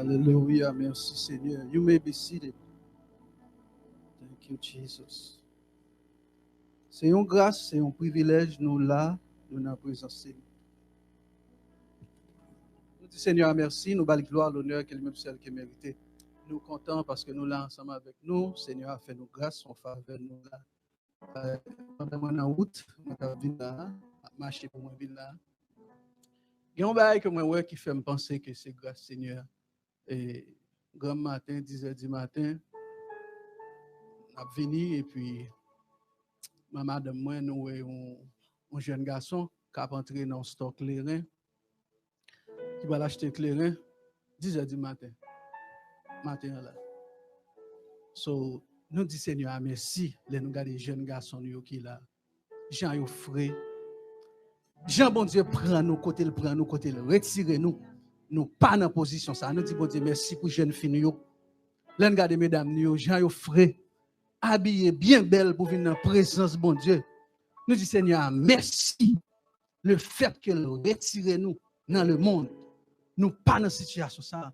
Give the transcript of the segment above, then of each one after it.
Hallelujah. Merci Seigneur. You may be seated. Thank you, Jesus. C'est une grâce, c'est un privilège, nous là, nous dans la présence de Dieu. Nous disons Seigneur, merci, nous bâlons gloire, l'honneur, qu'il même celle qui mérite. Nous comptons parce que nous là ensemble avec nous. Seigneur a fait nous grâce, son faveur nous là. Pendant mon en route, je suis là, marcher pour moi là. Il y a un bail que moi qui fait me penser que c'est grâce Seigneur. Et grand matin, 10h du matin, je suis venu et puis ma madame moi nous un jeune garçon qui a entré dans le stock clairin qui va l'acheter clairin 10h du matin là. So nous disons Seigneur merci les nous garder jeunes garçons qui là Jean yo frais Jean bon Dieu prend nous côté le retirer nous pas dans position ça nous dit bon Dieu merci pour jeune fille yo les nous garder mesdames yo Jean yo frais habillé bien belle pour venir dans présence bon Dieu. Nous disons Seigneur merci le fait que retire nous dans le monde nous pas dans situation ça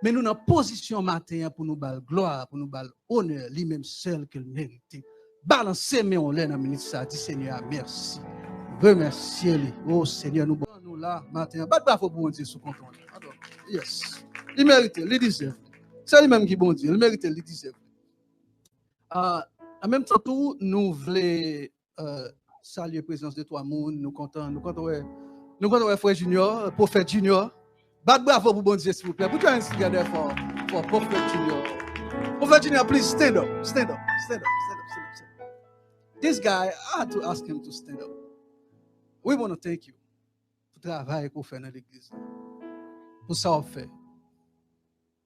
mais nous dans position matin pour nous bal gloire pour nous bal honneur lui même seul que le mérite balancer mais on l'a dans minute ça dit Seigneur merci remercier lui oh Seigneur nous là matin pas bravo pour Dieu sous contrôle yes il mérite il deserve c'est lui même qui bon Dieu il mérite il deserve en même temps tout nous voulons saluer la présence de toi monde nous comptons frère Junior prophète Junior bravo pour bon Dieu s'il vous plaît put your hands together for prophet Junior. Prophet Junior, please stand up. This guy, I had to ask him to stand up. We want to thank you pour le travail qu'on fait dans l'église. Pour ça on fait.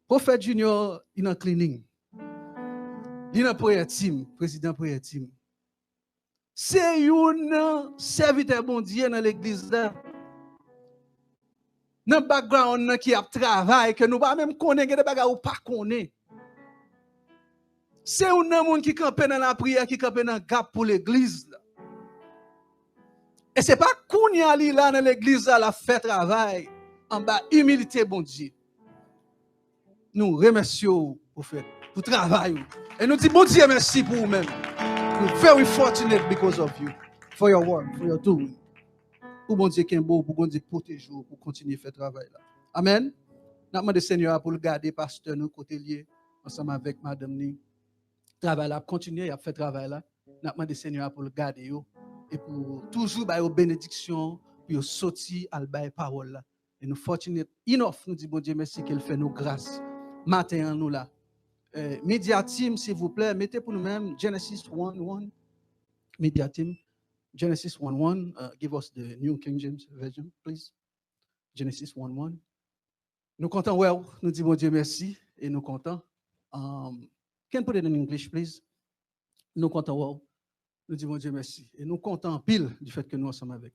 Prophet Junior, il est en cleaning. Il est en prayer team, président prayer team. C'est un serviteur bon Dieu dans l'église là. Dans le background qui a travail que nous pas même connaître des bagages ou pas connaître. C'est un monde qui campe dans la prière, qui campe dans le gap pour l'église. Et ce n'est pas qu'on y a là dans l'église à la fait travail en bas humilité bon Dieu. Nous remercions pour faire pour travail et nous disons bon Dieu merci pour vous-même. We're very fortunate because of you for your work, for your doing. Pour bon Dieu qui est beau, pour bon Dieu protéger pour continuer à faire travail là. Amen. Nous demandons Seigneur pour le garder pasteur nous côté lié ensemble avec madame ni. Travail là continuer à faire travail là. Nous demandons Seigneur pour le garder yo et pour toujours ba yo bénédiction pour sortir al bail parole là. Et nous fortunate enough nous dit bon Dieu merci qu'il fait nous grâce. Matin nous là. Media team s'il vous plaît, mettez pour nous-mêmes Genesis 1:1. Media team Genesis 1:1, give us the New King James Version, please. Genesis 1:1. Nous comptons, well, nous disons Dieu merci et nous comptons. Can put it in English, please? Nous comptons, well, nous disons Dieu merci et nous comptons pile du fait que nous sommes avec.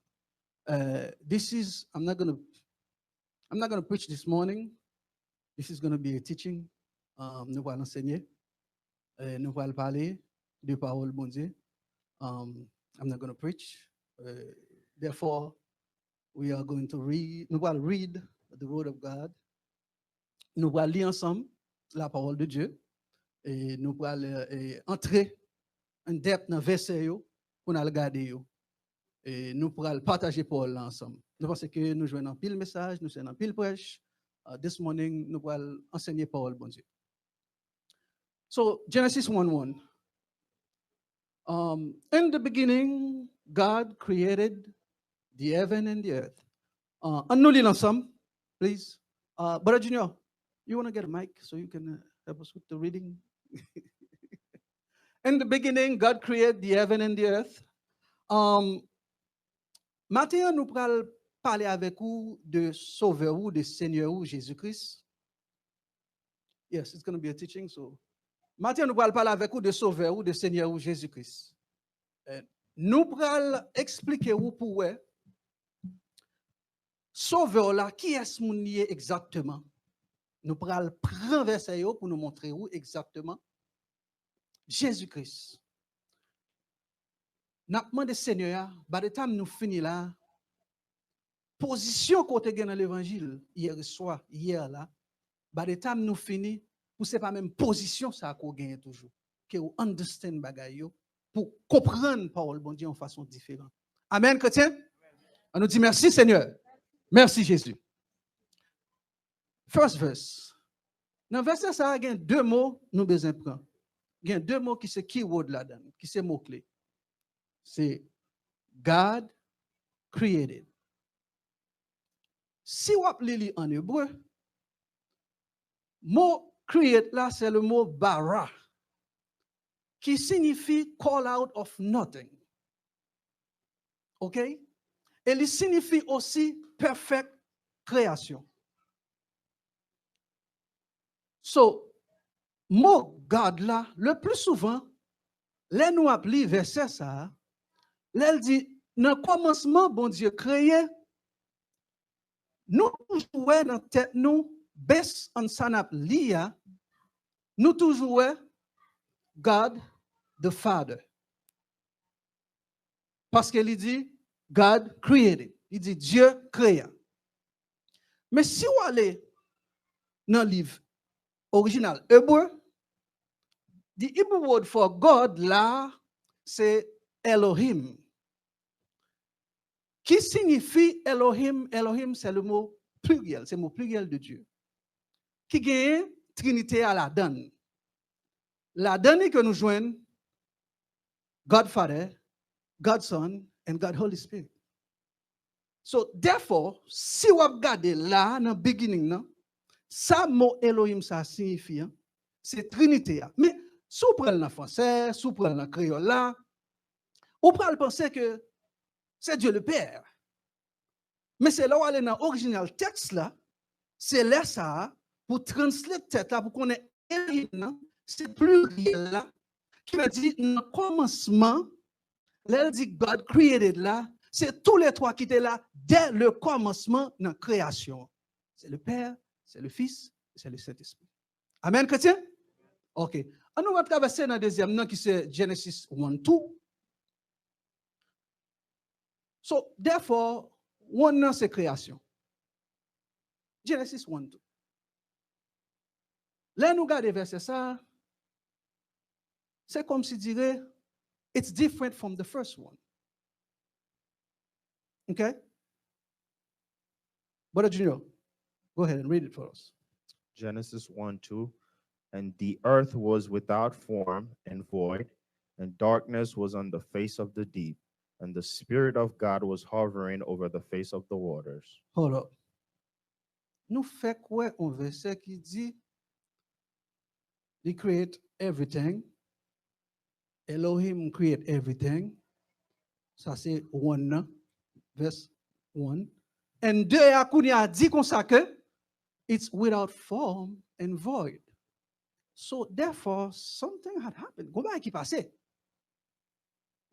This is, I'm not gonna preach this morning. This is gonna be a teaching. Nous allons enseigner, nous allons parler de parole bon Dieu. I'm not going to preach. Therefore, we are going to read. Nous allons read the word of God. Nous allons lire ensemble la parole de Dieu et nous allons entrer en depth dans verset pour nous regarder et nous allons partager parole ensemble. Nous pensons que nous jouons un pile message, nous jouons un pile prêche. This morning, nous allons enseigner parole bon Dieu. So Genesis 1:1. In the beginning, God created the heaven and the earth. Nous lisons ensemble, please. Brother Junior, you want to get a mic so you can help us with the reading? In the beginning, God created the heaven and the earth. Maintenant, nous allons parler avec vous de Sauveur ou de Seigneur Jésus-Christ. Yes, it's going to be a teaching, so. Maintenant, nous allons parler avec vous de Sauveur ou de Seigneur Jésus-Christ. Nous allons expliquer vous pour vous. Sauveur là, qui est-ce qu'on y est exactement? Nous allons prendre verset pour nous montrer où exactement. Jésus-Christ. Nous avons demandé Seigneur, par le temps nous finissons là, position côté dans l'évangile, hier soir, hier là, By the time nous finissons, pour c'est pas même position ça qu'on gagne toujours. Que vous understand bagay yo pour comprendre parole bon Dieu en façon différente. Amen, chrétien. On nous dit merci Seigneur. Merci Jésus. First verse. Dans le verset ça, il y a deux mots nous besoin prendre. Il y a deux mots qui sont keyword là-dedans, qui sont mots-clés. C'est God created. Si vous appelez en hébreu, mot create là, c'est le mot bara, qui signifie call out of nothing. OK? Et il signifie aussi perfect création. So, mot God là, le plus souvent, les nous appelons verset ça, l'elle dit, dans le commencement, bon Dieu créé, nous toujours dans tête nous, based on ça n'a lia, nous toujours God the Father. Parce qu'il dit, God created. Il dit, Dieu créa. Mais si vous allez dans le livre original hébreu, the Hebrew word for God là, c'est Elohim. Qui signifie Elohim? Elohim, c'est le mot pluriel, c'est le mot pluriel de Dieu. Qui gagne Trinité à la donne. La donne que nous joignons, God Father, God Son, and God Holy Spirit. So, therefore, si vous regardez là, dans le beginning, ça mot Elohim, ça signifie, c'est Trinité. Mais si vous prenez le français, si vous prenez le créole là, vous pouvez penser que c'est Dieu le Père. Mais c'est là où aller dans l'original texte là, c'est là ça, pour translate tête là, pour qu'on ait Elohim, c'est pluriel là, qui veut dire, dans le commencement, là, dit God created là, c'est tous les trois qui étaient là dès le commencement de la création. C'est le Père, c'est le Fils, c'est le Saint-Esprit. Amen, chrétien? OK. On va traverser dans le deuxième nom qui c'est Genesis 1-2. So, therefore, one nom c'est création. Genesis 1-2. Là, nous regardons verset ça. C'est comme si dirait, it's different from the first one. Okay? Brother Junior, go ahead and read it for us. Genesis 1:2. And the earth was without form and void, and darkness was on the face of the deep, and the Spirit of God was hovering over the face of the waters. Hold up. Nous fait quoi un verset qui dit, He create everything. Elohim create everything. Ça c'est 1, verse 1. And 2, a dit comme ça que it's without form and void. So therefore, something had happened. Gon bagay qui passait.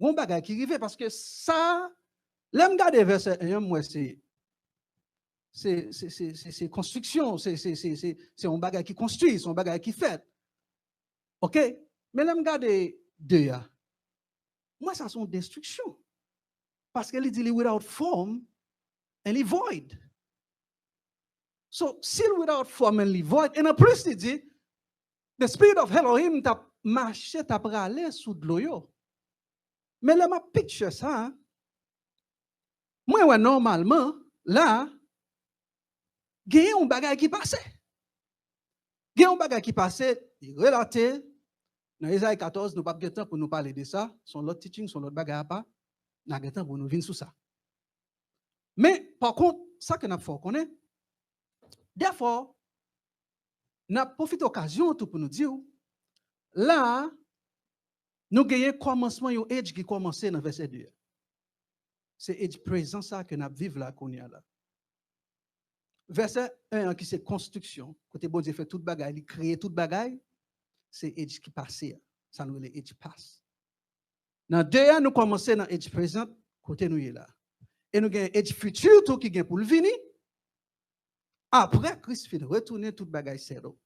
Gon bagay qui arrivait parce que ça, l'aime garder verset 1, moi c'est construction, c'est un bagay qui construit, c'est un bagay qui fait. OK? Mais l'aime garder 2, moi ça c'est destruction. Parce qu'il dit without form and void. So, still without form and void. Et en plus, il dit, the spirit of Elohim t'a marché, t'a pralé sous de l'eau. Mais là, ma picture ça, moi, ouais, normalement, là, il y a un bagage qui passait. Il y a un bagage qui passait, il relaté, dans Isaïe 14, nous n'avons pas de temps pour nous parler de ça, son l'autre teaching, son l'autre bagage à pas, nous n'avons pas de temps pour nous venir sur ça. Mais, par contre, ça que nous avons fait connaître, therefore, nous avons profité de l'occasion pour nous dire, là, nous avons commencement, un âge qui commence dans verset 2. C'est l'âge présent ça que nous vivons là, qu'on y a là. Verset 1 qui c'est construction, côté bon Dieu fait toute bagaille, il crée toute bagaille, c'est l'âge qui passe, ça nous est l'âge passe. Dans 2 nous commençons dans l'âge présent, côté nous est là. Et nous avons l'âge futur tout qui vient pour le venir. Après, Christ fait retourner toute bagaille zéro.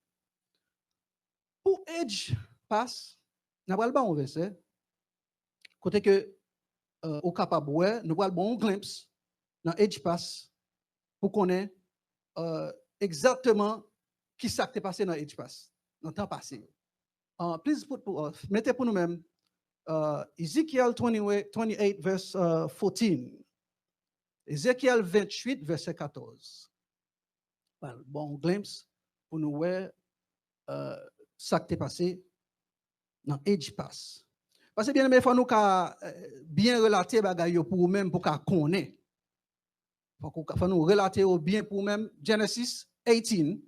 Pour age passe, nous avons le bon verset. Côté que au capable nous avons le bon glimpse dans age passe pour qu'on ait exactement qui ça qui est passé dans l'âge passé, dans le temps passé. Please mettez pour nous-mêmes Ezekiel 28, verse 14. Ezekiel 28, verset 14. Bon glimpse pour nous voir ça qui est passé dans l'âge passé. Parce que bien aimé, il faut nous bien relater bagaille pour nous-mêmes pour qu'on connaisse. Il faut nous relater bien pour nous-mêmes. Genesis 18.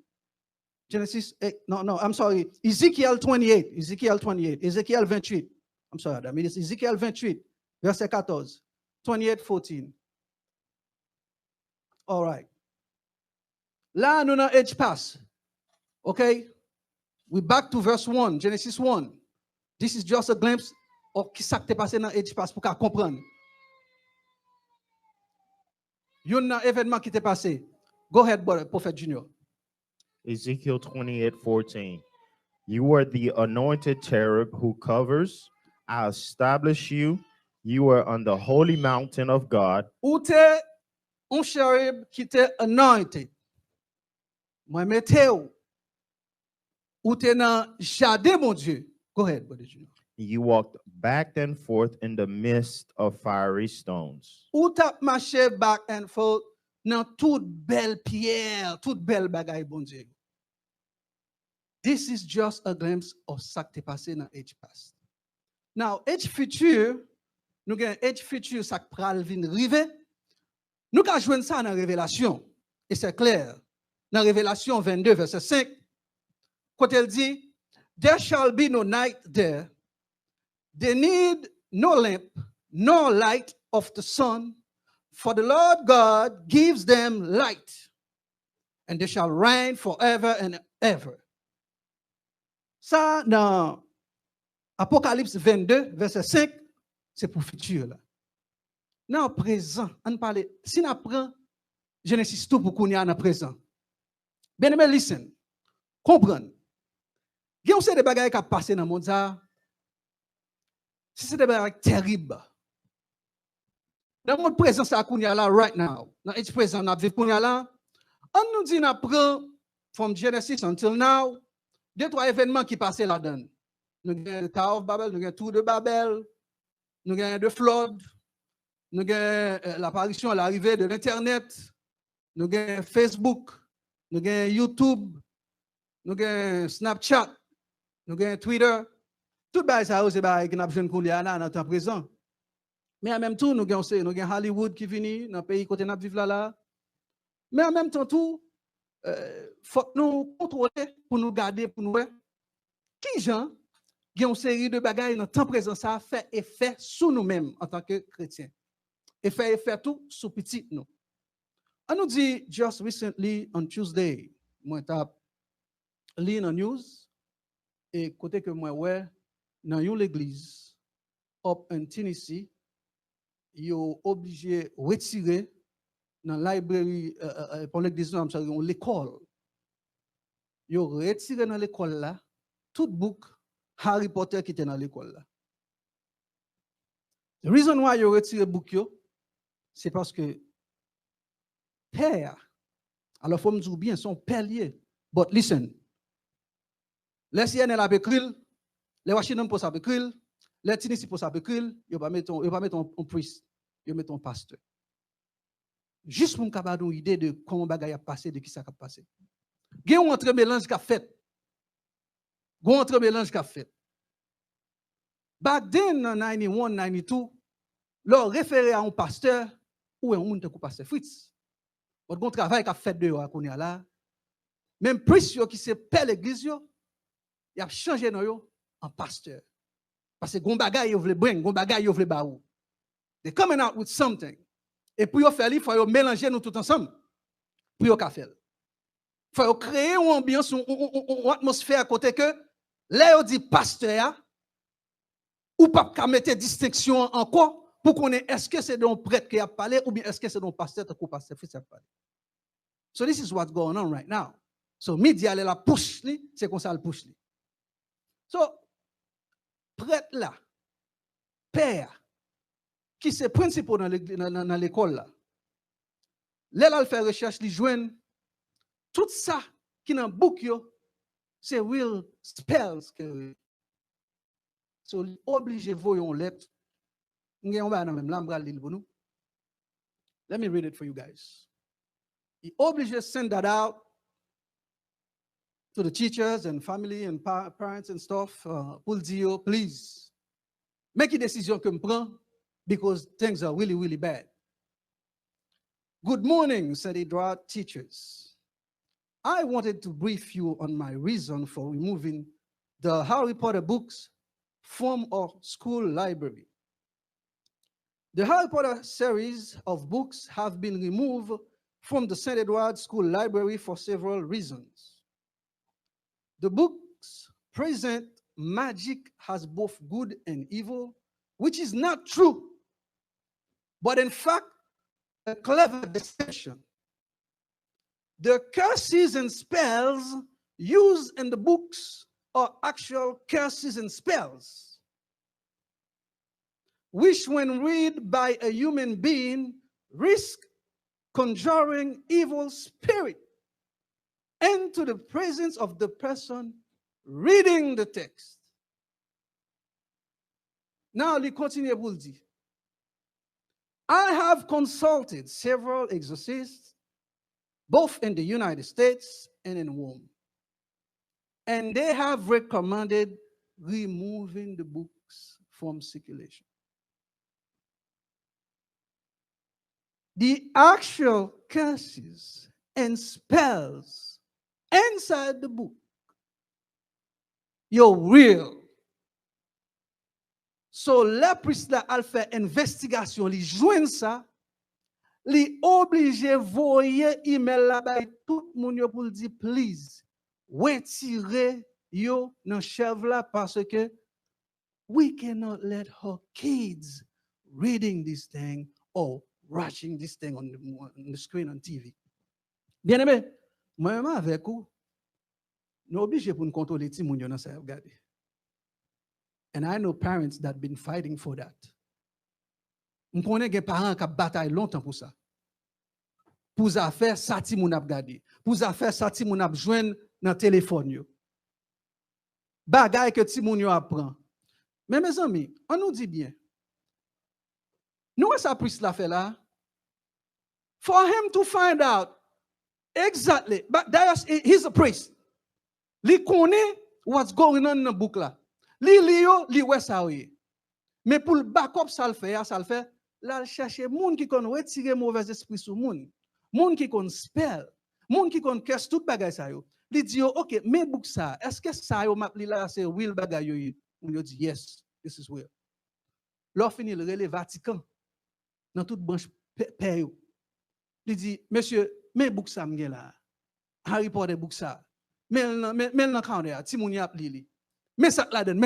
I'm sorry. Ezekiel 28. Ezekiel 28. I'm sorry, Adam. It's Ezekiel 28, verset 14. 28, 14. All right. Là, nous avons age pass. Okay? We back to verse 1, Genesis 1. This is just a glimpse of qui s'est passé dans age pass pour qu'on comprenne. Il y a un événement qui t'est passé. Go ahead, Prophet Junior. Ezekiel 28:14. You are the anointed cherub who covers. I establish you. You are on the holy mountain of God. Ou t'es un cherub qui t'est anointed. Moi, mettez-vous. Ou t'es dans jardin, mon Dieu. Go ahead, Brother Junior. You walked back and forth in the midst of fiery stones. Ou t'as marché back and forth dans toute belle pierre, toute belle bagaille, bon Dieu. This is just a glimpse of ça qui t'est passé dans age past. Now, age future, nous avons age future, ça qui pral vin rive. Nous avons joué ça dans Révélation. Et c'est clair. Dans Révélation 22, verset 5, quand elle dit, there shall be no night there. They need no lamp, nor light of the sun, for the Lord God gives them light, and they shall reign forever and ever. Ça, dans Apocalypse 22, verset 5, c'est pour le futur. Là. Dans le présent, on parle, si on apprend Genesis tout pour qu'on y a dans le présent. Bien aimé, listen, comprendre. Il y a des bagages qui passent dans le monde. Si c'est des bagages terribles. Dans le monde présent, ça qu'on y a là, right now. Dans le présent, on a vécu qu'on y a là. On nous dit, on apprend, from Genesis until now, 2-3 événements qui passaient là-dedans. Nous avons le Tower of Babel, nous avons le Tour de Babel, nous avons le Flood, nous avons l'apparition, l'arrivée de l'Internet, nous avons Facebook, nous avons YouTube, nous avons Snapchat, nous avons Twitter. Tout ça, c'est des choses qui nous dans le temps présent. Mais en même temps, nous avons Hollywood qui vient dans le pays côté nous vivons là. Mais en même temps, tout, faut nous contrôler pour nous garder, pour nous. Qui gens qui ont une série de bagages dans le temps présent, ça fait effet sur nous-mêmes en tant que chrétiens. Et fait effet tout sur petit nous. On nous dit, just recently on Tuesday, moi, j'ai lu dans news, et côté que moi, ouais, dans l'église, up in Tennessee, ils ont obligé de retirer dans la librairie, pour l'église, l'école. Ils ont retiré dans l'école là, toute book Harry Potter qui était dans l'école là. The reason why ils ont retiré book c'est parce que père, alors il faut me dire bien, son père lié. But listen, les CNN a écrit, les Washington Post a écrit, les Tennessee Post a écrit, ils vont mettre un priest, ils vont mettre un pasteur. Juste pour me donner une idée de comment bagay a passé, de qui ça a passé. Il y a un entre-mélange qui a fait. Il y a un entre-mélange qui a fait. Back then, en 91, 92, leur référé à un pasteur ou un monde qui pasteur Fritz. Votre travail qu'a fait de qu'on est là. Même priest qui se paie l'église, il a changé en pasteur. Parce que gon bagay yo vle bring, gon bagay yo vle ba ou. They coming out with something. Et pour yo faire, il faut mélanger nous tout ensemble. Pour yo ka faire. Il faut créer une ambiance, une atmosphère à côté que là yo dit pasteur ou pas ka mettre distinction encore pour qu'on ait est-ce que c'est d'un prêtre qui a parlé ou bien est-ce que c'est d'un pasteur qui a pasteur qui a parlé. So this is what's going on right now. So media la push li, c'est comme ça le push li. So prêtre là, père, qui c'est principal dans l'école là, là, il fait recherche, il joint tout ça qui dans book yo, c'est real spells que so obligé voyon lettre. Let me read it for you guys. He obligé send that out to the teachers and family and parents and stuff. Pour dire, please, make a decision que me prend because things are really, really bad. Good morning, said Edward teachers. I wanted to brief you on my reason for removing the Harry Potter books from our school library. The Harry Potter series of books have been removed from the St. Edward School Library for several reasons. The books present magic as both good and evil, which is not true, but in fact, a clever deception. The curses and spells used in the books are actual curses and spells, which when read by a human being risk conjuring evil spirit into the presence of the person reading the text. Now, he continues to dire, I have consulted several exorcists, both in the United States and in Rome, and they have recommended removing the books from circulation. The actual curses and spells inside the book, you're real. So, la prise la al fait investigation, li joine ça, li oblige voyer email la bay tout moun yo pour dire please, retire yo nan chèvre la parce que we cannot let our kids reading this thing or watching this thing on the screen on TV. Bien aimé, moi-même avec vous, nous obligés pour nous contrôler ti moun yo nan sa regarder. And I know parents that been fighting for that. Je connais des parents qui bataillent longtemps pour ça. Pour ça faire ça ti moun ap gade. Pour ça faire ça ti moun ap joindre dans téléphone yo. Bagay que ti moun yo apprend. Mais mes amis, on nous dit bien. Nous ça priest la fait là. For him to find out exactly, but he's a priest. Li connaît what's going on in the book là. Li yo, li wè sa ouye. Mais pour le backup ça le fait, là chercher moun qui kon retirer mauvais esprit sur moun. Moun qui kon spell, moun qui kon curse tout bagay sa yo. Li di yo, OK, mais book ça, est-ce que ça yo map li là c'est real bagay yo? Yo dit yes, this is real. L'on fini le relais Vatican dans toute branche père yo. Li dit, monsieur, mais book ça m'gen là. Harry Potter book ça. Mais nan kande ya, ti moun y ap li. Mais ça la donne.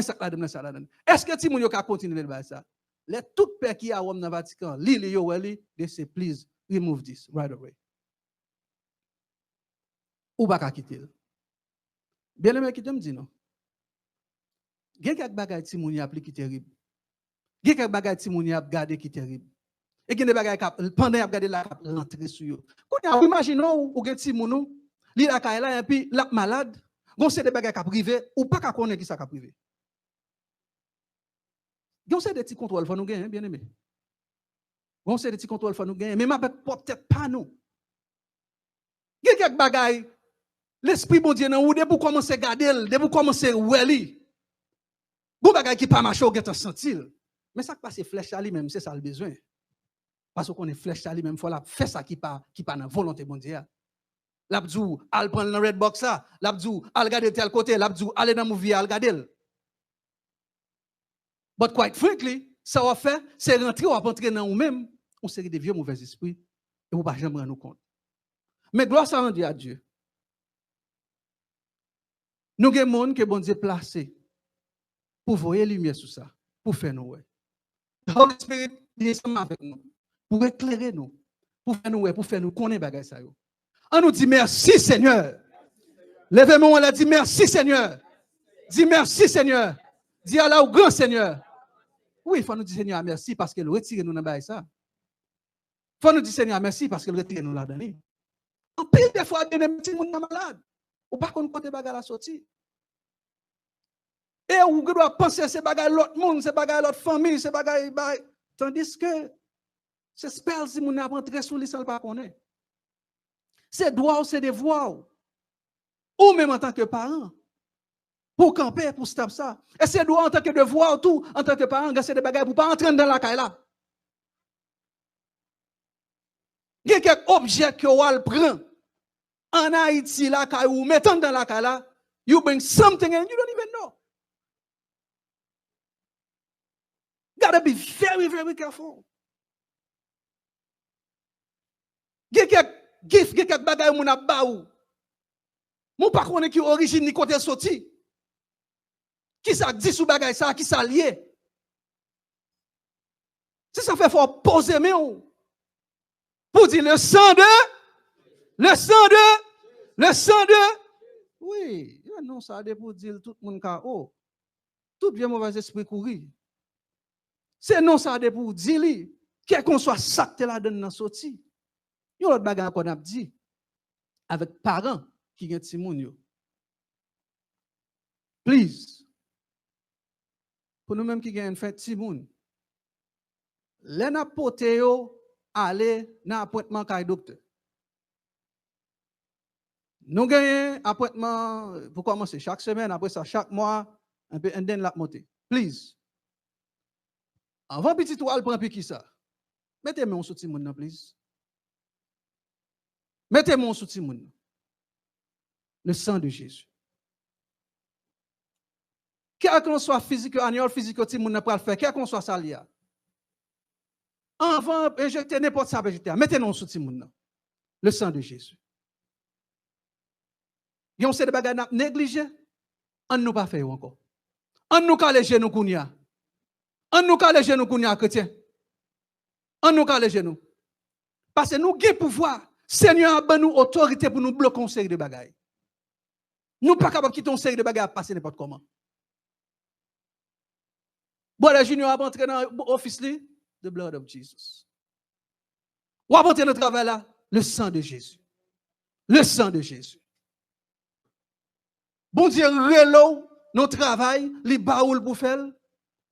Est-ce que ti moun yo ka continuer le ça? Les tout père qui a Rome dans Vatican, li yo weli, they say please remove this right away. Ou ba ka quitter. Bien aimé qui te me dit non. Gen kak bagay ti moun y ap li ki terrible. Gen kak bagay ti moun y ap gade ki terrible. Et gen de bagay kap pendant y ap gade la kap rentrer sur yo. Kon imagine ou gen ti moun ou li la kay la et puis la malade. Gon c'est des bagages qui privé ou pas qu'à connaître qui ça qui privé. Gon c'est des petits contrôles faut nous gagner bien aimé. Gon c'est des petits contrôles faut nous gagner mais peut-être pas nous. Il y a quelques bagages l'esprit bon Dieu nan ou de pour commencer garder, de pour commencer weli. Bon bagage qui pas marcher ou get sentir. Mais ça qui passe flèche à lui même c'est ça le besoin. Parce qu'on est flèche à lui même faut la faire ça qui pas dans volonté bon Dieu. L'abdou, al prendre le red box ça, l'abdou, al garder tel côté, l'abdou, aller dans movie, al garder. But quite frankly, ça va faire, c'est rentrer ou entrer dans nous-mêmes, on série de vieux mauvais esprits, et vous ne pouvez jamais rendre compte. Mais gloire ça rend à Dieu. Nous avons des gens qui bon Dieu placé pour voir lumière sur ça, pour faire nous. Le Holy Spirit est ensemble avec nous, pour éclairer nous, pour faire nous connaître bagay ça yo. On nous dit merci Seigneur. Levez-moi, on a dit merci Seigneur. Dis merci Seigneur. Dis Allah au grand Seigneur. Oui, il faut nous dire Seigneur merci parce qu'il retire nous dans ça. Il faut nous dire Seigneur merci parce qu'il retire nous là-dedans. En pile des fois, bien aimé, petit monde malade. Ou pas qu'on côté bagarre la sortie. Et ou doit penser c'est bagarre l'autre monde, c'est bagarre l'autre famille, c'est bagarre tandis que c'est spell si moun a rentré sous lui sans pas connaître. C'est droit, c'est devoir. Ou même en tant que parent. Pour camper, pour stop ça. Et c'est droit en tant que devoir, tout, en tant que parent, c'est des bagages pour ne pas entrer dans la caille là. Il y a quelques objets que vous prenez en Haïti, là, quand vous mettez dans la caille là, you bring something and you don't even know. Gotta be very, very careful. Il y a quelques gifts, il y a quelques bagages que vous avez baou. Mon pas connaît qui origine ni côté sorti. Qui ça dit sous bagage ça, qui ça lié? Si ça fait fort poser mais pour dire le sang de, oui, non ça de pour dire tout le monde ka oh, tout bien mauvais esprit courir. C'est non ça de pour dire li, quel qu'on soit sacté là dedans sorti. Yon l'autre bagage qu'on a dit avec parents qui gen ti moun yo. Please. Pour nous-mêmes qui gagnent fait ti moun. Les n'a poté yo aller dans appointement kay docteur. Nous gagnons appointement pour commencer chaque semaine, après ça chaque mois, un peu and then la monter. Please. Avant petit toile prend qui ça. Mettez-moi un sous moun nan please. Mettez-moi un sous moun. Le sang de Jésus. Quel qu'on soit physique, annuel physique, ti moun nan pral faire, quel qu'on soit ça liya. Avant injecter n'importe ça végétal, mettez-nous sous ti moun nan. Le sang de Jésus. Yon se de bagay n'a négligé, on nous pas fait encore. On nous kale genou kounya. On nous kale genou kounya chrétien. On nous kale genou. Parce que nous gen pouvoir, Seigneur a ban nous autorité pour nous bloquer une série de bagay. Nous pas capable quitter une série de bagay à passer n'importe comment. Brother Junior a entré dans l'office li, the blood of Jesus. Ou a entré dans le travail là, le sang de Jésus. Le sang de Jésus. Bon Dieu, relo, notre travail, li baoul pour faire,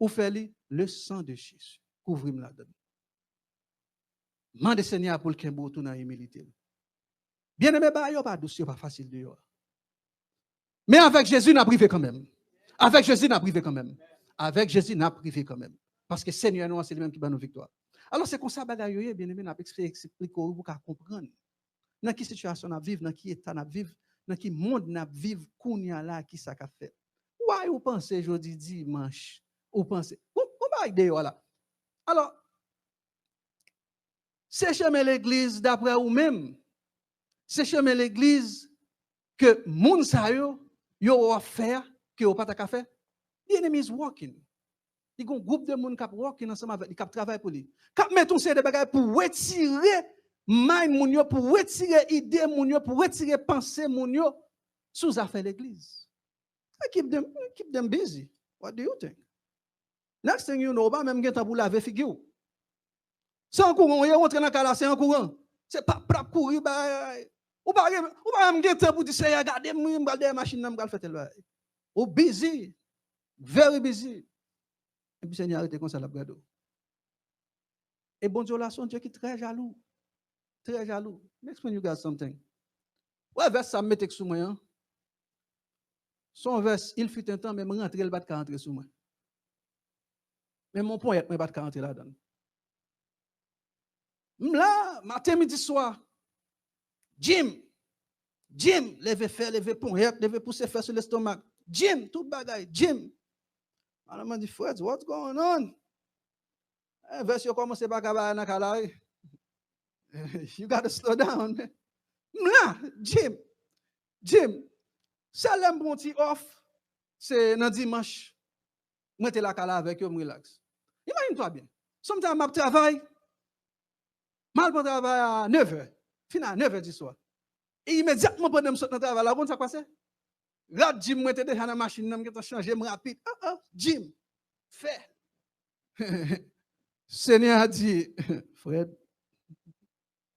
ou faire le sang de Jésus. Couvrir la donne. Mande Seigneur pour le kembo tout dans humilité. Bien aimé, ba yo pas douce, pas facile de yo. Mais avec Jésus, n'a privé quand même. Avec Jésus, n'a privé quand même. Avec Jésus, n'a privé quand même. Parce que Seigneur, nous, c'est lui-même qui bat nos victoires. Alors, c'est comme ça, bagaille, bien aimé, n'a expliqué pour comprendre. Dans quelle situation nous vivons, dans quel état nous vivons, dans quel monde nous vivons, kounya là, qui ça qu'a fait. Ouais, vous pensez aujourd'hui dimanche, vous pensez, on va aider là. Alors, c'est chemin l'église d'après vous-même. C'est chemin l'église que moun sa yo va faire que vous pas ta faire. The enemy is working. Il y a un groupe de monde qui working ensemble avec lui, qui travaille pour lui. Qui met un série de bagages pour retirer mind moun yo, pour retirer idée moun yo, pour retirer pensée moun yo sous affaire l'église. Keep them busy. What do you think? Next thing you know, ba même gen temps pour laver figure. C'est en courant, on rentre dans la cala, c'est en courant. C'est pas pour courir ba ou pas même gen temps pour dire c'est regarder moi regarder machine nan m'gal faire tel bail. Ou busy. Very busy. Et puis Seigneur arrête comme ça la brado. Et bon Dieu là son Dieu qui est très jaloux. Très jaloux. Let me explain you guys something. Ouais, verse ça mette sous moi. Son verse, il fut un temps même rentrer le bat ka rentrer sous moi. Mais mon point est me bat ka rentrer là-dedans. Là, matin midi soir. Jim, levez faire, levez pont, levez pousser faire sur l'estomac. Jim, tout bagaille, Jim. Alors, je me dis, Fred, what's going on? Verse, you commence par gaba na kala. You got to slow down. Là, Jim. Ça l'aime bon petit off. C'est dans dimanche. Moi, t'es la kala avec eux, je relax. Imagine-toi bien. Sometimes, je travaille. Mal pour travail à 9h. Final, 9h du soir. Et immédiatement, pendant que je saute dans le travail, là, bon, ça passe? Là, Jim, moi, t'es déjà dans la machine, je vais changer rapide. Jim, fais. Seigneur a dit, Fred,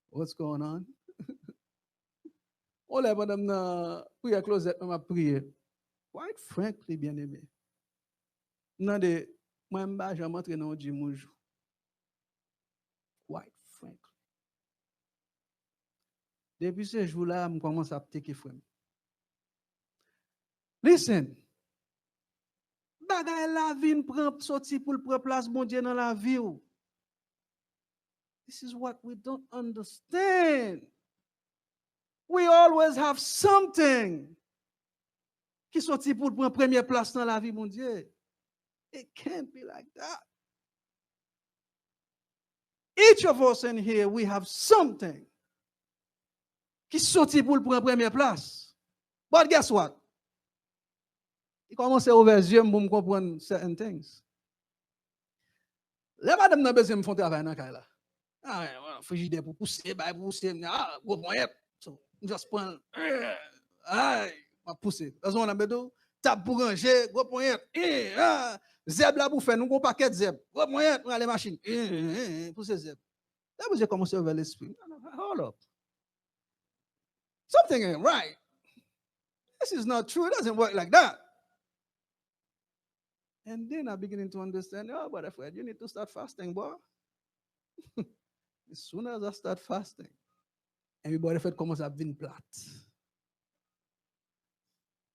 what's going on? On lève madame dans prière closet, on m'a prié. Quite frankly, bien aimé. Non de moi m'ba jamais entrer dans Dieu mouj. Quite frankly. Depuis ce jour-là, je commence à appliquer frère. Listen. Bagay la vie prend sorti pour prendre place bon Dieu dans la vie. This is what we don't understand. We always have something qui sorti pour prendre première place dans la vie mon Dieu. It can't be like that. Each of us in here, we have something qui sorti pour prendre première place. But guess what? Il commence à ouvrir les yeux pour me comprendre certain things. Les madame n'a besoin de faire travail dans la ah, frigidaire pour pousser, ah, gros moyen. So, just prendre, pousser. Besoin d'un bédo, table pour ranger, gros moyen. Zeb là pour faire, nous avons un paquet de zeb. Gros moyen, on a les machines. Pousser zeb. Là, vous avez commencé à ouvrir l'esprit. Hold up. Something ain't right. This is not true. It doesn't work like that. And then I'm beginning to understand, oh, but Fred, you need to start fasting, boy. As soon as I start fasting, everybody Fred commence à venir plate.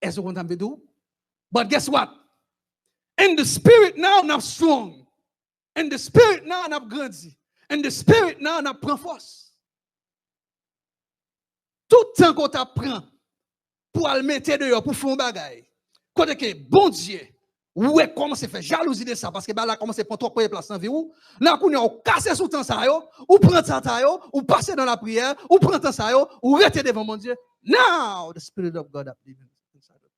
Est-ce qu'on t'a dit? But guess what? In the spirit now, I'm strong. In the spirit now, I'm grandi. In the spirit now, I'm prend force. Tout temps qu'on t'apprend pour aller mettre dehors, pour faire un bagage, quand que bon Dieu, ouais, comment c'est fait jalousie de ça parce que là comment c'est prendre trop de place dans vie ou là qu'on a cassé sous temps ça yo ou prendre ça yo ou passer dans la prière ou prendre temps ça yo ou rester devant mon Dieu. Now the spirit of God is living inside of you.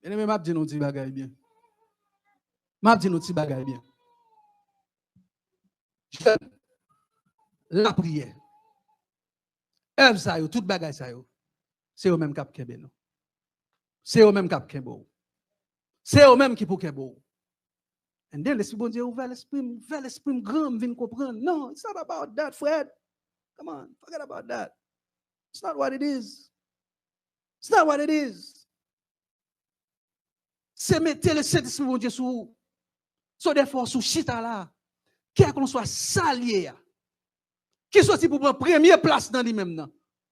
Et même m'a dit nous petit bagaille bien. M'a dit nous petit bagaille bien. La prière. Eve ça yo toute bagaille ça yo. C'est au même cap kembe non. C'est eux même qui ont c'est eux même qui pour beau. And then l'esprit bon Dieu ouvert l'esprit grand vient comprendre. No, it's not about that, Fred. Come on, forget about that. It's not what it is. It's not what it is. C'est mettre le Saint-Esprit bon Dieu sur des forces sous chita là. Qui a qu'on soit salié. Qui soit pour prendre première place dans lui-même là.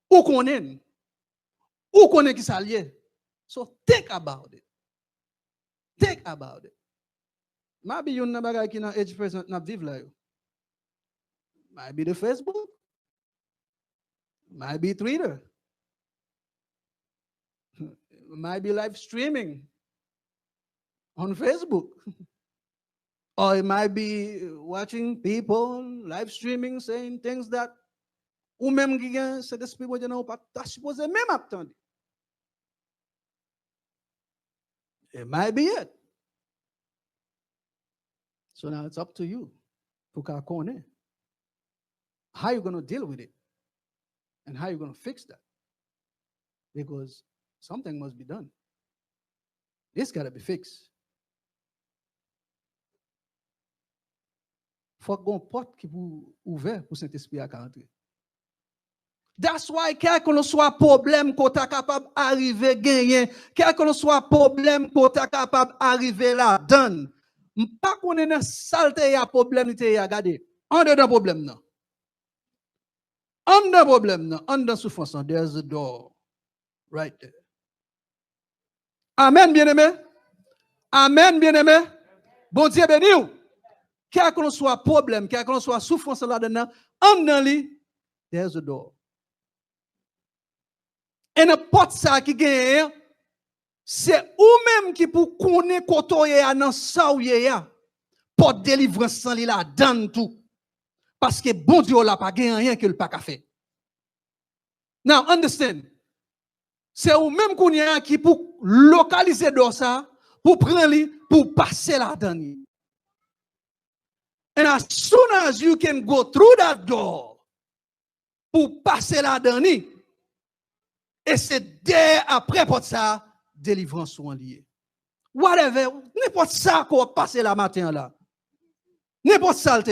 Ou qu'on est qui salié. So think about it. Think about it. Maybe you na bagay ki na age person na vive la yo. Might be the Facebook. Might be Twitter. Might be live streaming on Facebook. Or it might be watching people live streaming saying things that ou même qui gen c'est des people qui n'ont pas supposé même attendre. It might be it. So now it's up to you. How are you going to deal with it? And how are you going to fix that? Because something must be done. This got to be fixed. Faut qu'on porte qui vous ouvert pour Saint-Esprit à rentrer. That's why, quel que soit problème qu'on est capable d'arriver à gagner, quel que soit problème qu'on est capable d'arriver là, donne. Pas qu'on est dans saleté, il y a problème, il y a regardez. On est dans problème, non. On est dans problème, non. On est dans souffrance, there's a door right there. Amen, bien-aimé. Amen, bien-aimé. Bon Dieu béni. Quel que soit problème, quel que soit souffrance là-dedans, on est dans lui, there's a door. Et n'importe ça qui gagne, c'est ou-même qui pour connaître kotoye dans ça ou ya pour délivrance sans li la donne tout parce que bon Dieu là pas gagné rien que le pas faire. Now understand. C'est ou-même qui pour localiser dans ça pour prendre li pour passer la donne. And as soon as you can go through that door pour passer la donne. Et c'est dès après pour ça, délivrance sont liées. Whatever, n'importe ça qu'on passe la matin là. N'importe ça,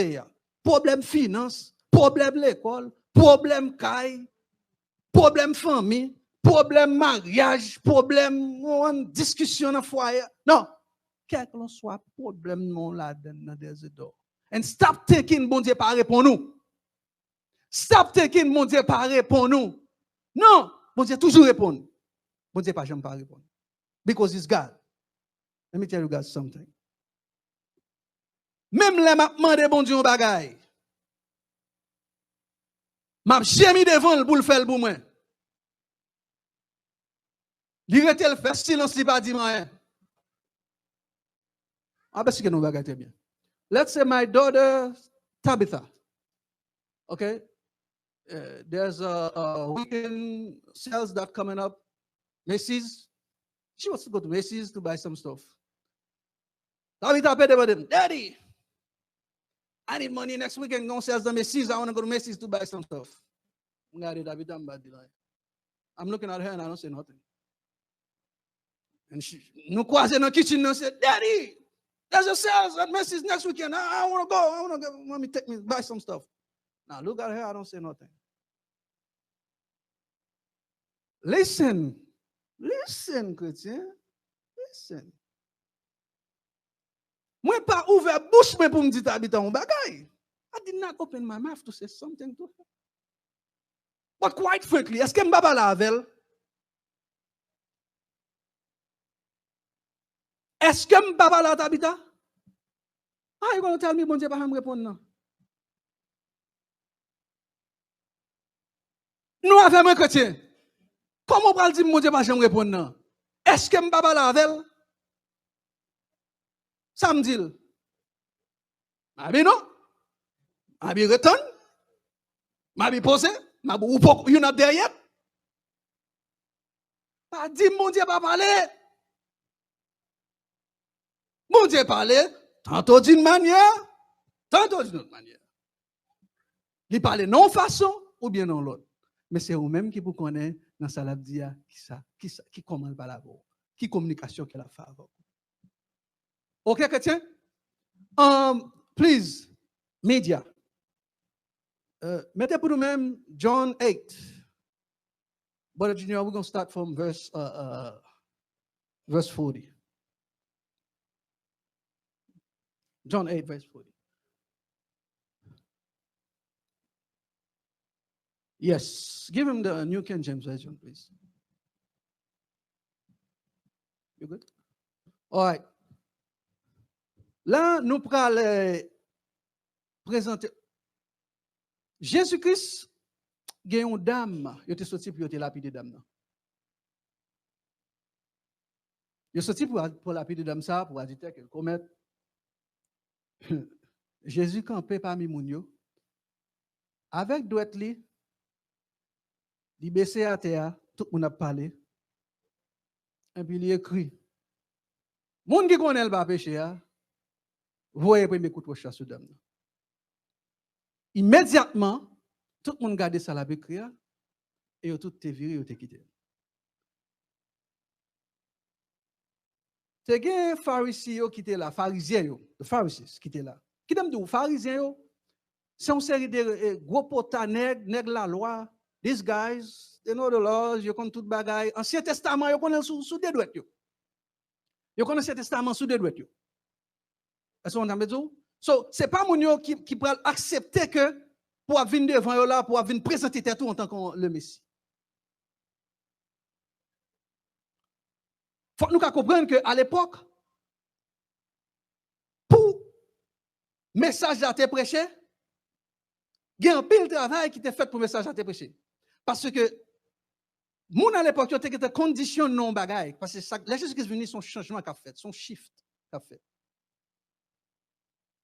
problème finance, problème l'école, problème caille, problème famille, problème mariage, problème discussion dans foyer. Non, quel que soit problème non là dans des d'or. And stop thinking bon Dieu pas répondre nous. Stop thinking bon Dieu pas répondre nous. Non, bon Dieu toujours répondre. Bon Dieu pas jamais pas répondre. Because it's God. Let me tell you guys something. Même les m'a demandé bon Dieu un bagay. M'a jamais devant pour le faire pour moi. Il rete le fait silence, il pas dit rien. Ah ben c'est que nous bagay très bien. Let's say my daughter Tabitha. Okay? There's a weekend sales that coming up. Macy's. She wants to go to Macy's to buy some stuff. Tabitha paid them, Daddy, I need money next weekend. Go sales the Macy's. I want to go to Macy's to buy some stuff. I'm looking at her and I don't say nothing. And she, no croise in the kitchen and said, Daddy, there's a sales at Macy's next weekend. I want to go. I want to go. Mommy, take me buy some stuff. Now look at her. I don't say nothing. Listen, chrétien. Listen. Moi pas ouvert bouche pour me dire t'habites en bagay. I did not open my mouth to say something to her. But quite frankly, est-ce que je parle avec elle? Est-ce que je parle avec Tabitha? Ah, you're going to tell me, bon Dieu, pas me répondre non. Nous avons un chrétien. Comment on va dire, mon Dieu, pas me répondre non? Est-ce que je parle avec elle? Ça me dit. Ah bien non? Ah bien retourne? Ah bien posé? Ah bien ou you not there yet? Pas dit, mon Dieu, pas parler. Mon Dieu parler, tantôt d'une manière, tantôt d'une autre manière. Il parle non façon ou bien non l'autre. Mais c'est vous-même qui vous connaissez dans sa labdia qui commande par la voix, qui communication qu'elle a fait avant. OK, chrétien? Please, media. Mettez pour nous-mêmes John 8. Brother Junior, we're going to start from verse 40. John 8, verse 40. Yes. Give him the New King James Version, please. You good? All right. Là, nous allons présenter. Jésus-Christ, il y a une dame, il est sorti pour lapider dame. Il est sorti pour lapider dame ça, pour dire qu'elle commet. Jésus campé parmi moun yo avec droite li baissé à terre, tout le monde a parlé et puis il écrit moun qui connaît pas péché a voyez premier coup de roche sur dame. Immédiatement tout le monde garde ça la écrit et tout te viré te quitté. C'est gen pharisiens qui étaient là, pharisiens yo, the Pharisees qui étaient là. Qui t'aime dire pharisiens yo, c'est une série de gros potas nèg la loi. These guys, they know the laws, you connaissent tout bagay. Ancien Testament yo connaissent sous des doigts yo. Yo connaissent Ancien Testament sous des doigts yo. Est-ce qu'on entend dire? So, c'est pas mon yo qui peut accepter que pour venir devant yo là pour venir présenter tout en tant que le Messie. Faut nous comprendre qu'à l'époque, pour message à te prêcher, il y a un pile de travail qui était fait pour message à te prêcher. Parce que, moun à l'époque, il y a des conditions non bagaille. Parce que les choses qui sont venues, son changement qu'a fait, son shift qu'a fait.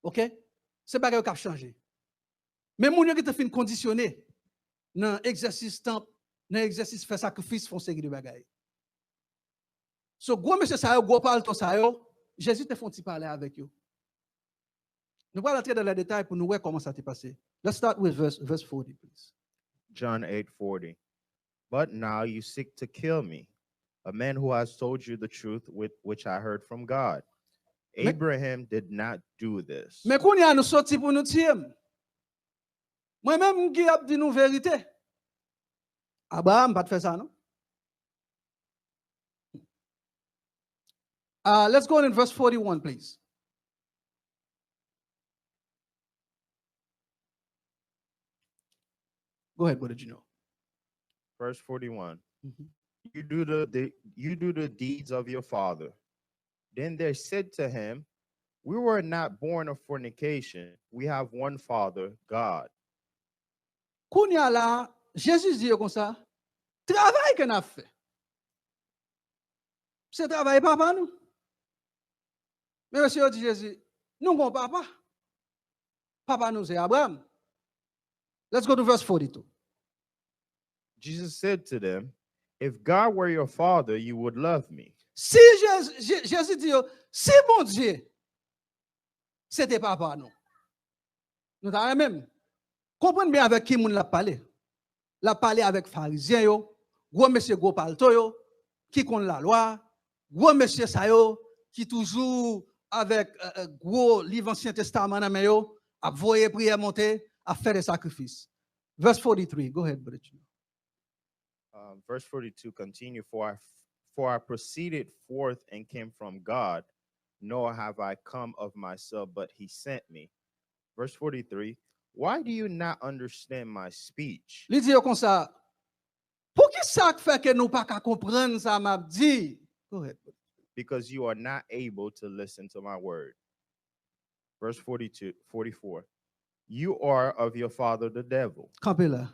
OK? C'est bagaille qui a changé. Mais moun qui te fait conditionner dans l'exercice temple, dans l'exercice faire sacrifice, font série de bagaille. So, gros monsieur ça yo, gros parle to ça yo, Jésus te font parler avec eux. Nous allons entrer dans les détails pour nous voir comment ça s'est passé. Let's start with verse 40, please. John 8:40. But now you seek to kill me, a man who has told you the truth which I heard from God. Abraham did not do this. Mais qu'on y a nous sorti pour nous tuer. Moi-même, qui a dit nous vérité. Abraham, pas de faire ça, non? Let's go in verse 41, please. Go ahead, Brother Gino. Verse 41. Mhm. You do the deeds of your father. Then they said to him, we were not born of fornication. We have one Father, God. Kounya la, Jésus dit comme ça, travail qu'on a fait. C'est travail papa nous. Mais monsieur dit Jésus, nous avons papa. Papa nous c'est Abraham. Let's go to verse 42. Jesus said to them, if God were your father, you would love me. Si Jésus dit, si bon Dieu, c'était papa nous. Nous avons même. Comprenez bien avec qui nous l'a parlé. L'a parlé avec pharisiens yo, gros monsieur gros palto yo, qui connaît la loi, gros monsieur sa yo, qui toujours avec gros livre Ancien Testament dans main yo, a voyer prière monter, a faire des sacrifices. Verse 43, go ahead, brother. Verse 42 continue, for I proceeded forth and came from God, nor have I come of myself, but he sent me. Verse 43, why do you not understand my speech? Il dit comme ça, pour qui ça fait que nous pas comprendre ça m'a dit? Go ahead. Because you are not able to listen to my word. Verse 44, you are of your father the devil. Campez là.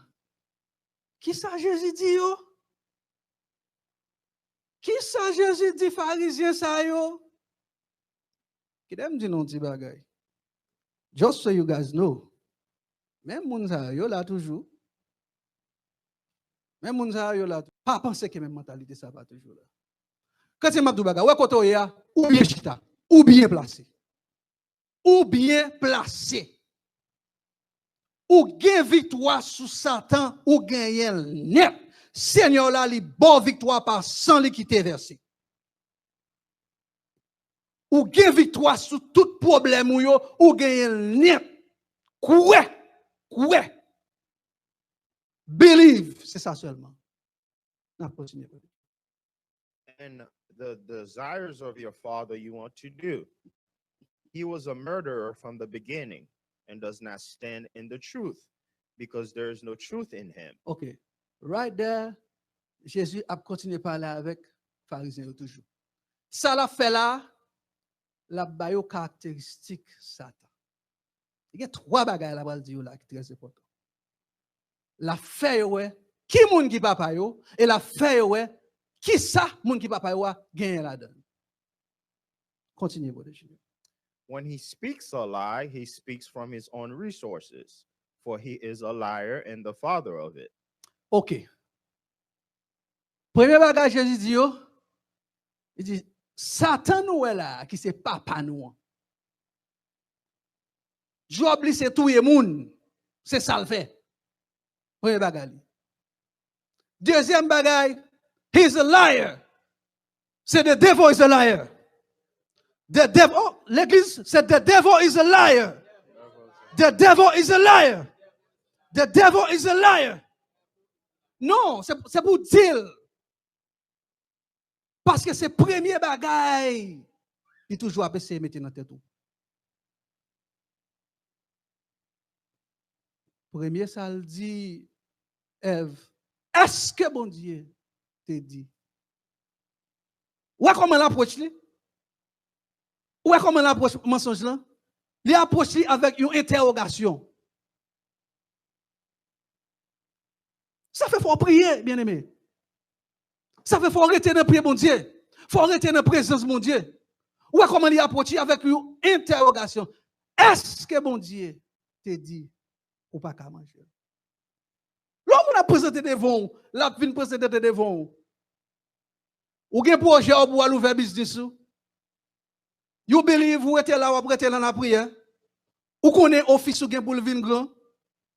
Qui ça Jésus dit yo? Qui ça Jésus dit pharisien ça yo? Qui dem dit non ti bagay? Just so you guys know. Même moun sa yo là toujours. Même moun sa yo là. Pas penser que même mentalité ça va toujours là. Quand c'est mabdou bagay, ouais côté ya, ou bien chita, ou bien placé. Ou bien placé. Ou gain victoire sous Satan, ou gain net. Seigneur là, li bon victoire par sans li quitter versé. Ou gain victoire sous tout problème ou yo, ou gain net. Koué. Believe, c'est ça seulement. And the desires of your father you want to do. He was a murderer from the beginning and does not stand in the truth because there is no truth in him. Okay. Right there, Jésus a continué à parler avec pharisiens toujours. Ça l'a fait là, la bayo caractéristique Satan. Il y a trois bagages là pour dire là qui très important. La fait ouais, qui moun qui papa yo et la fait ouais, qui ça moun qui papa yo gagne là-dedans. Continuez votre Jésus. When he speaks a lie, he speaks from his own resources, for he is a liar and the father of it. OK. Premier bagage Jésus dit yo, il dit Satan nous est là qui c'est papa nous. Job li c'est tout le monde, c'est ça le fait. Premier bagage. Deuxième bagage, he's a liar. C'est the devil is a liar. The devil, oh, l'église, c'est the devil is a liar. The devil is a liar. The devil is a liar. Non, c'est pour dire. Parce que c'est premier bagage. Il toujours à essayer de mettre dans tête. Premier, ça le dit, Ève, est-ce que bon Dieu te dit? Ou comment l'approche li? Ou comment l'approche mensonge là? Il approche avec une interrogation. Ça fait fort prier, bien aimé. Ça fait fort arrêter de prier bon Dieu. Faut arrêter de la présence bon Dieu. Ou comment il approche avec une interrogation. Est-ce que bon Dieu te dit ou pas qu'à manger? L'homme a présenté devant, la vient présenter devant. Ou gen projet ou aller ouvrir business ou. You believe ou êtes là ou prêter dans la prière. Ou connaît office ou gen pour le vin grand.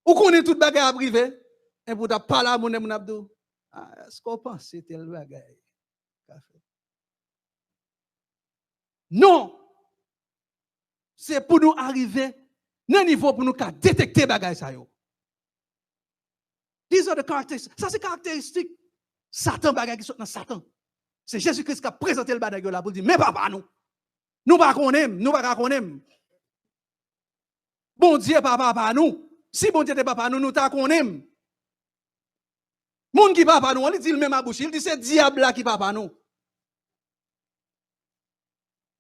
Ou connaît tout bagage à privé. Et pour ta parler à mon abdou. Est-ce qu'on pense c'est tel bagage? Non. C'est pour nous arriver dans niveau pour nous détecter bagage ça yo. These are the characteristics. Ça, c'est caractéristique. Satan, bagay qui sont dans Satan. C'est Jésus-Christ qui a présenté le bagay là pour dire, mais papa, nous. Nous pas connaître, nous pas connaître. Bon Dieu, papa, nous. Si bon Dieu était papa, nous ta connaître. Moun qui papa nous, on dit le même à bouche. Il dit c'est diable là qui papa nous.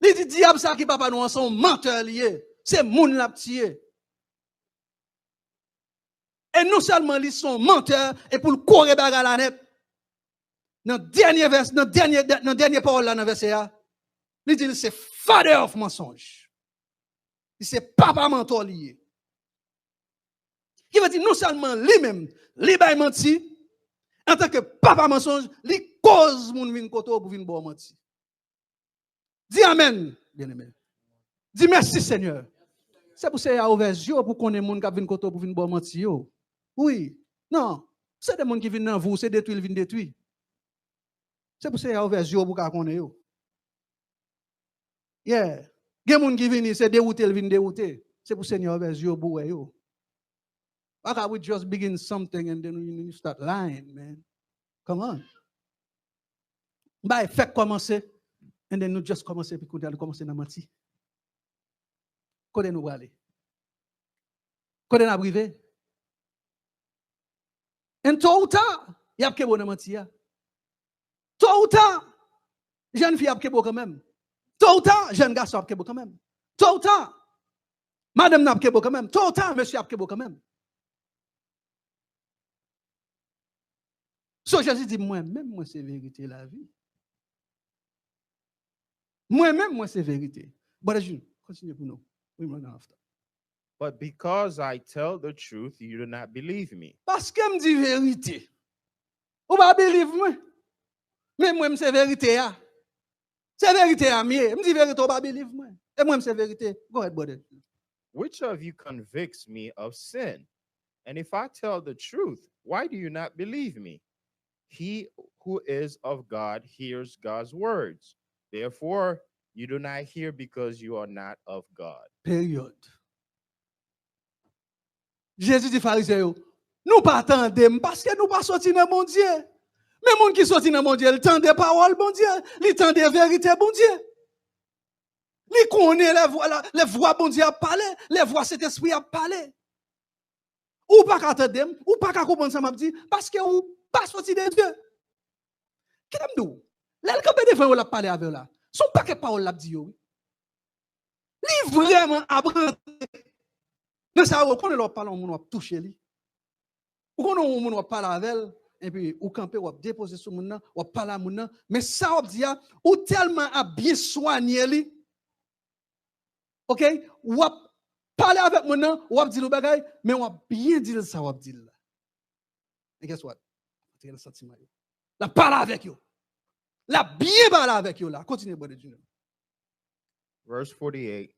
Il dit diable ça qui papa nous, sont menteurs liés. C'est moun la ptié. Et non seulement ils sont menteurs et pour le courir bagarre la net. Dans dernier verset, dans dernier parole là dans verset A, il dit c'est father of mensonge. C'est papa mentor lié. Il veut dire non seulement lui-même, lui va mentir en tant que papa mensonge, lui cause moun vin koto pour vin bon mentir. Dis amen, bien-aimé. Dis merci Seigneur. C'est pour ça qu'il y a ouvert les yeux pour qu'on ait moun qui vin koto pour vin bon mentir. Oui. Non, c'est des gens qui viennent dans vous, c'est détruit, ils viennent détruire. C'est pour ça qu'il y a ouvert les yeux pour qu'on ait. Yeah. Il y a des gens qui viennent, c'est dérouté, ils viennent dérouter. C'est pour ça qu'il y a ouvert les yeux pour eux. Why can't we just begin something and then you start lying, man? Come on. Bah, fait commencer, and then nous just commencer, puis nous commencer à mentir. Quand nous aller? Quand nous arriver? Et tôt ou tard, il y a que bon mentir. Tôt ou tard, jeune fille a que bon quand même. Tôt ou tard, jeune garçon a que bon quand même. Tôt ou tard, madame n'a que bon quand même. Tôt ou tard, monsieur a que bon quand même. So Jésus dit, moi-même, moi c'est vérité la vie. Moi-même, moi c'est vérité. Bon, continue pour nous. We run after. But because I tell the truth, you do not believe me. Parce que me dit vérité. Ou pas believe moi. Mais moi c'est vérité ah. C'est vérité à mieux. Me dit vérité ou pas believe moi. Et moi c'est vérité. Go ahead, brother. Which of you convicts me of sin? And if I tell the truth, why do you not believe me? He who is of God hears God's words. Therefore, you do not hear because you are not of God. Period. Jésus dit pharisien, nous pas attendons parce que nous pas sortis dans mon Dieu. Mais moun qui sorti dans mon Dieu, il tend des paroles bon Dieu, il tend des vérités bon Dieu. Il connaît les voix bon Dieu à parler, les voix cet esprit à parler. Ou pas attendre, ou pas comprendre ça m'a dit parce que ou pas sorti de Dieu. Qu'est-ce que nous? Là le campé devant la parler avec là. Son paquet parole l'a dit oui. Li vraiment apprendre. Mais ça on connaît leur parler on va toucher lui. Ou connaît on va parler avec et puis ou camper ou déposer sur moun nan, ou parler à moun nan, mais ça on dit ou tellement a bien soigner lui. OK? Ou parler avec moun nan, ou dire le bagay, mais on bien dire ça ou dire là. Et guess what? C'est le sentiment. La parler avec yo. La bien parler avec yo là. Continuez bon Dieu. Verse 48.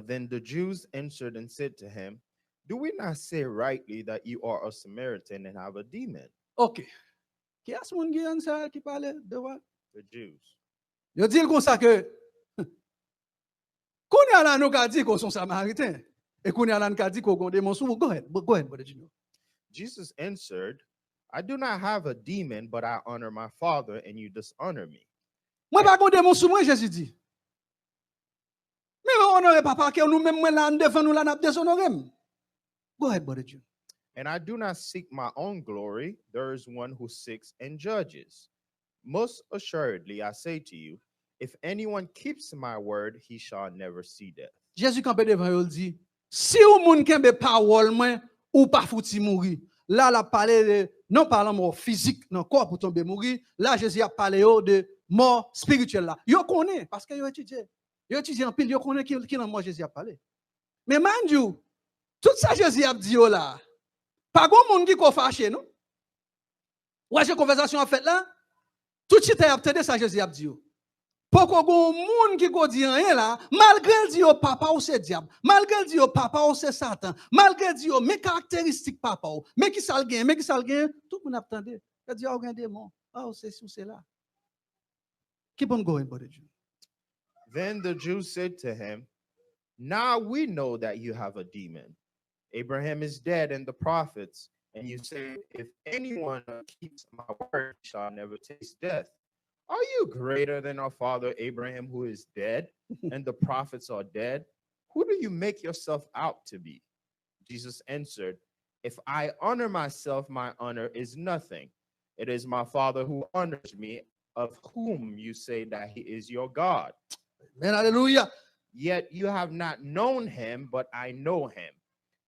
Then the Jews answered and said to him, do we not say rightly that you are a Samaritan and have a demon? OK. Qui est-ce moun qui parle de what? The Jews. Yo dit comme ça que qu'on y a là nous ka dit qu'on sont samaritains et qu'on y a là nous ka dit qu'on démon sou. Go ahead, brother Junior. Jesus answered, I do not have a demon, but I honor my Father, and you dishonor me. Moi pas qu'on démon sou moi Jésus dit. Mais on honore papa que nous même là devant nous là n'a déshonoré. Go ahead, brother Junior. And I do not seek my own glory. There is one who seeks and judges. Most assuredly, I say to you, if anyone keeps my word, he shall never see death. Jésus campé devant il dit, si ou moun kembe parole moi ou pas fouti mourir. Là la parler de non parlant mort physique dans corps pour tomber mourir. Là Jésus a parlé de mort spirituelle là. Yo connaît parce que yo étudié. Yo étudié en pile, yo connaît qui dans mort Jésus a parlé. Mais mind you, tout ça Jésus a dit là. Pas grand monde qui ko fâché non. Ouais, j'ai conversation en fait là. Tout de suite a entendu ça Jésus a dit. Pourquoi gon monde qui ko dit rien là, malgré dit yo papa ou c'est diable, malgré dit yo papa ou c'est Satan, malgré dit yo mes caractéristiques papa ou, mais qui ça le gain, tout le monde attendait. Il dit oh un démon. Oh c'est sous c'est là. Keep on going brother. Then the Jews said to him, now we know that you have a demon. Abraham is dead and the prophets, And you say, if anyone keeps my word, he shall never taste death. Are you greater than our father Abraham, who is dead, and the prophets are dead? Who do you make yourself out to be? Jesus answered, if I honor myself, my honor is nothing. It is my Father who honors me, of whom you say that he is your God. Amen. Hallelujah. Yet you have not known him, but I know him.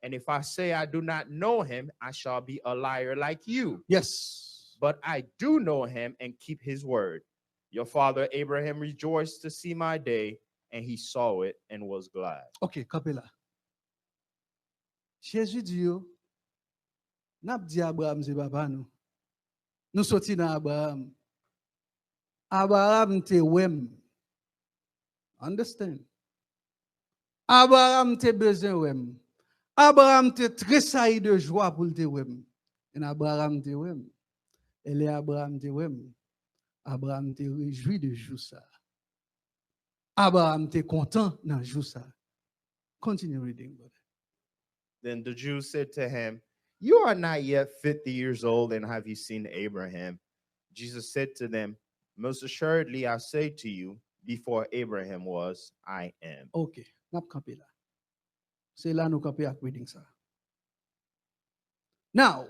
And if I say I do not know him, I shall be a liar like you. Yes. But I do know him and keep his word. Your father Abraham rejoiced to see my day, and he saw it and was glad. Ok, campé là. Jésus dit, n'a dit Abraham, c'est papa nous. Nous sortis dans Abraham. Abraham te wem. Understand? Abraham te besoin wem. Abraham te tressailli de joie pour te wem. Et Abraham te wem. Et les Abraham te wem. Abraham te réjoui de jour ça. Abraham te content dans jour ça. Continue reading, brother. Then the Jews said to him, you are not yet 50 years old, and have you seen Abraham? Jesus said to them, most assuredly I say to you, before Abraham was, I am. Ok, n'a pas campé là. C'est là nous camper à reading ça. Now,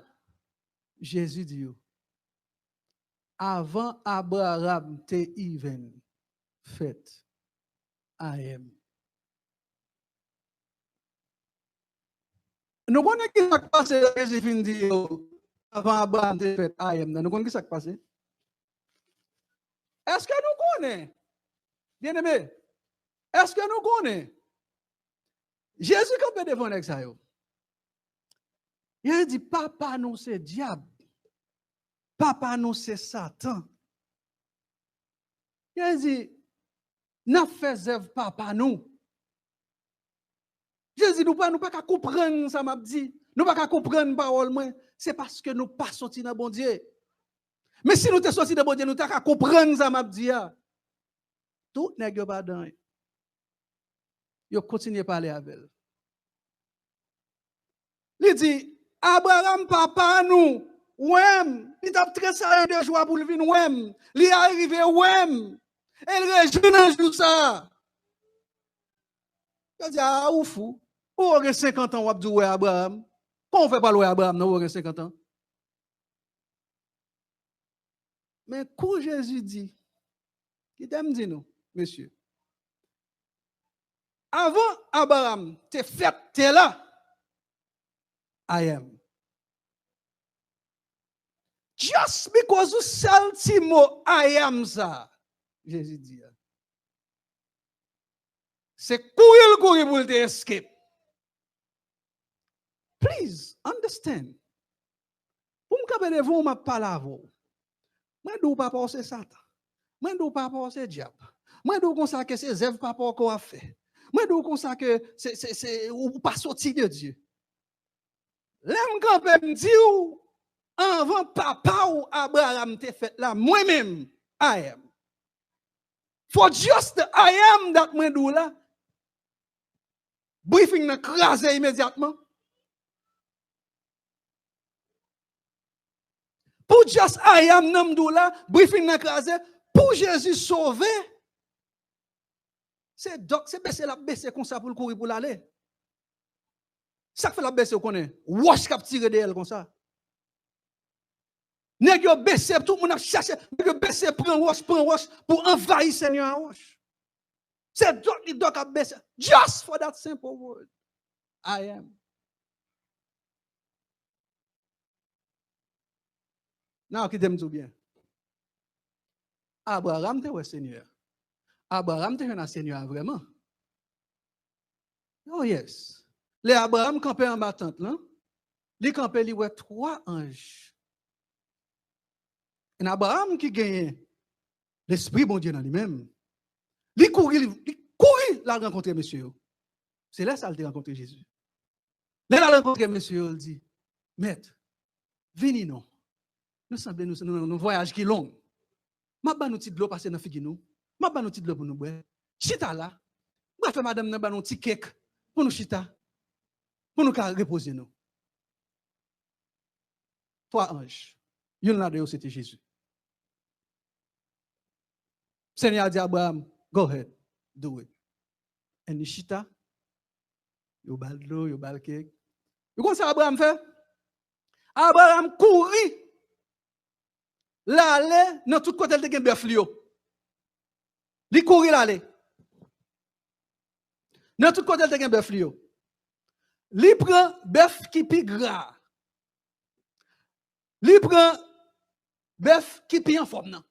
Jésus dit, avant Abraham te even fait, I am. Nous connaissons ce qui s'est passé, Jésus fin dit, avant Abraham te fait, I am. Nous connaissons ce qui s'est passé. Est-ce que nous connaissons? Bien aimé, est-ce que nous connaissons? Jésus quand il devant avec ça, il dit, papa nous c'est diable. Papa nous c'est Satan. Il dit, n'a fait zèv papa nous. Jésus nous pas comprendre ça m'a dit. Nous pas comprendre parole moi, c'est parce que nous pas sorti dans bon Dieu. Mais si nous t'es sorti dans bon Dieu, nous t'as comprendre ça m'a dit. Tout nèg yo pas dans. Yo continue parler avec elle. Il dit Abraham papa nous, ouem, il t'a très sérieux de joie pour le venir ouem. Il est arrivé ouem. Elle réjouit dans jour ça. Il dit ah ou fou. Ou aurait 50 ans ou abdou Abraham. Comment on fait pas louer Abraham non aurait 50 ans. Mais quand Jésus dit, qui t'aime dit nous, monsieur. Avant Abraham, t'es fait, t'es là. I am. Just because you sell Timo, I am ça. Jésus dit. C'est courir pour te escape. Please understand. Pour me capter vous m'a parlé à vous. Moi d'où pas penser Satan. Moi d'où pas penser diable. Moi d'où qu'on ça que c'est Zèv papa qu'on a fait. Moi d'où qu'on ça que c'est ou pas sorti de Dieu. L'aime quand me dit avant papa ou Abraham te fait là moi-même I am. For just the I am that moi d'où là. Briefing n'a crasé immédiatement. Pour just I am nam d'où là, briefing n'a crasé. Pour Jésus sauver. C'est baisser la baisser comme ça pour le courir pour l'aller. Ça fait la baisser qu'on est. Wash cap tirer de elle comme ça. Nèg yo baisser tout le monde a cherché, nèg yo baisser prend wash pour envahir Seigneur wash. C'est donc a baisser just for that simple word. I am. Now qui t'aime tout bien. Abraham te ouais Seigneur. Abraham te un Seigneur vraiment. Oh yes. Les Abraham campé en battante là. Li campé li ouais 3 anges. Et Abraham qui gagne l'esprit bon Dieu dans lui-même. Li courir la rencontrer monsieur. C'est là ça il rencontré Jésus. Là la rencontré monsieur il dit maître venez non. Nous semblons nous voyage qui long. M'a ba nous ti de l'eau passer dans figue nous. M'a ba nous ti de l'eau pour nous boire. Chita là. M'a fait madame nan ba nous ti cake pour nous chita. Pour nous reposer nous. 3 anges. Yon là de c'était Jésus. Seigneur a dit à Abraham, go ahead, do it. And Nishita, yo bal de l'eau, yo bal cake. Vous connaissez Abraham fait? Abraham courit. L'aller dans tout côté de bœuf li yo. Li courir l'aller. Dans tout côté de bœuf li yo. Li prend bœuf qui pi gras. Li prend bœuf qui pi en forme nan.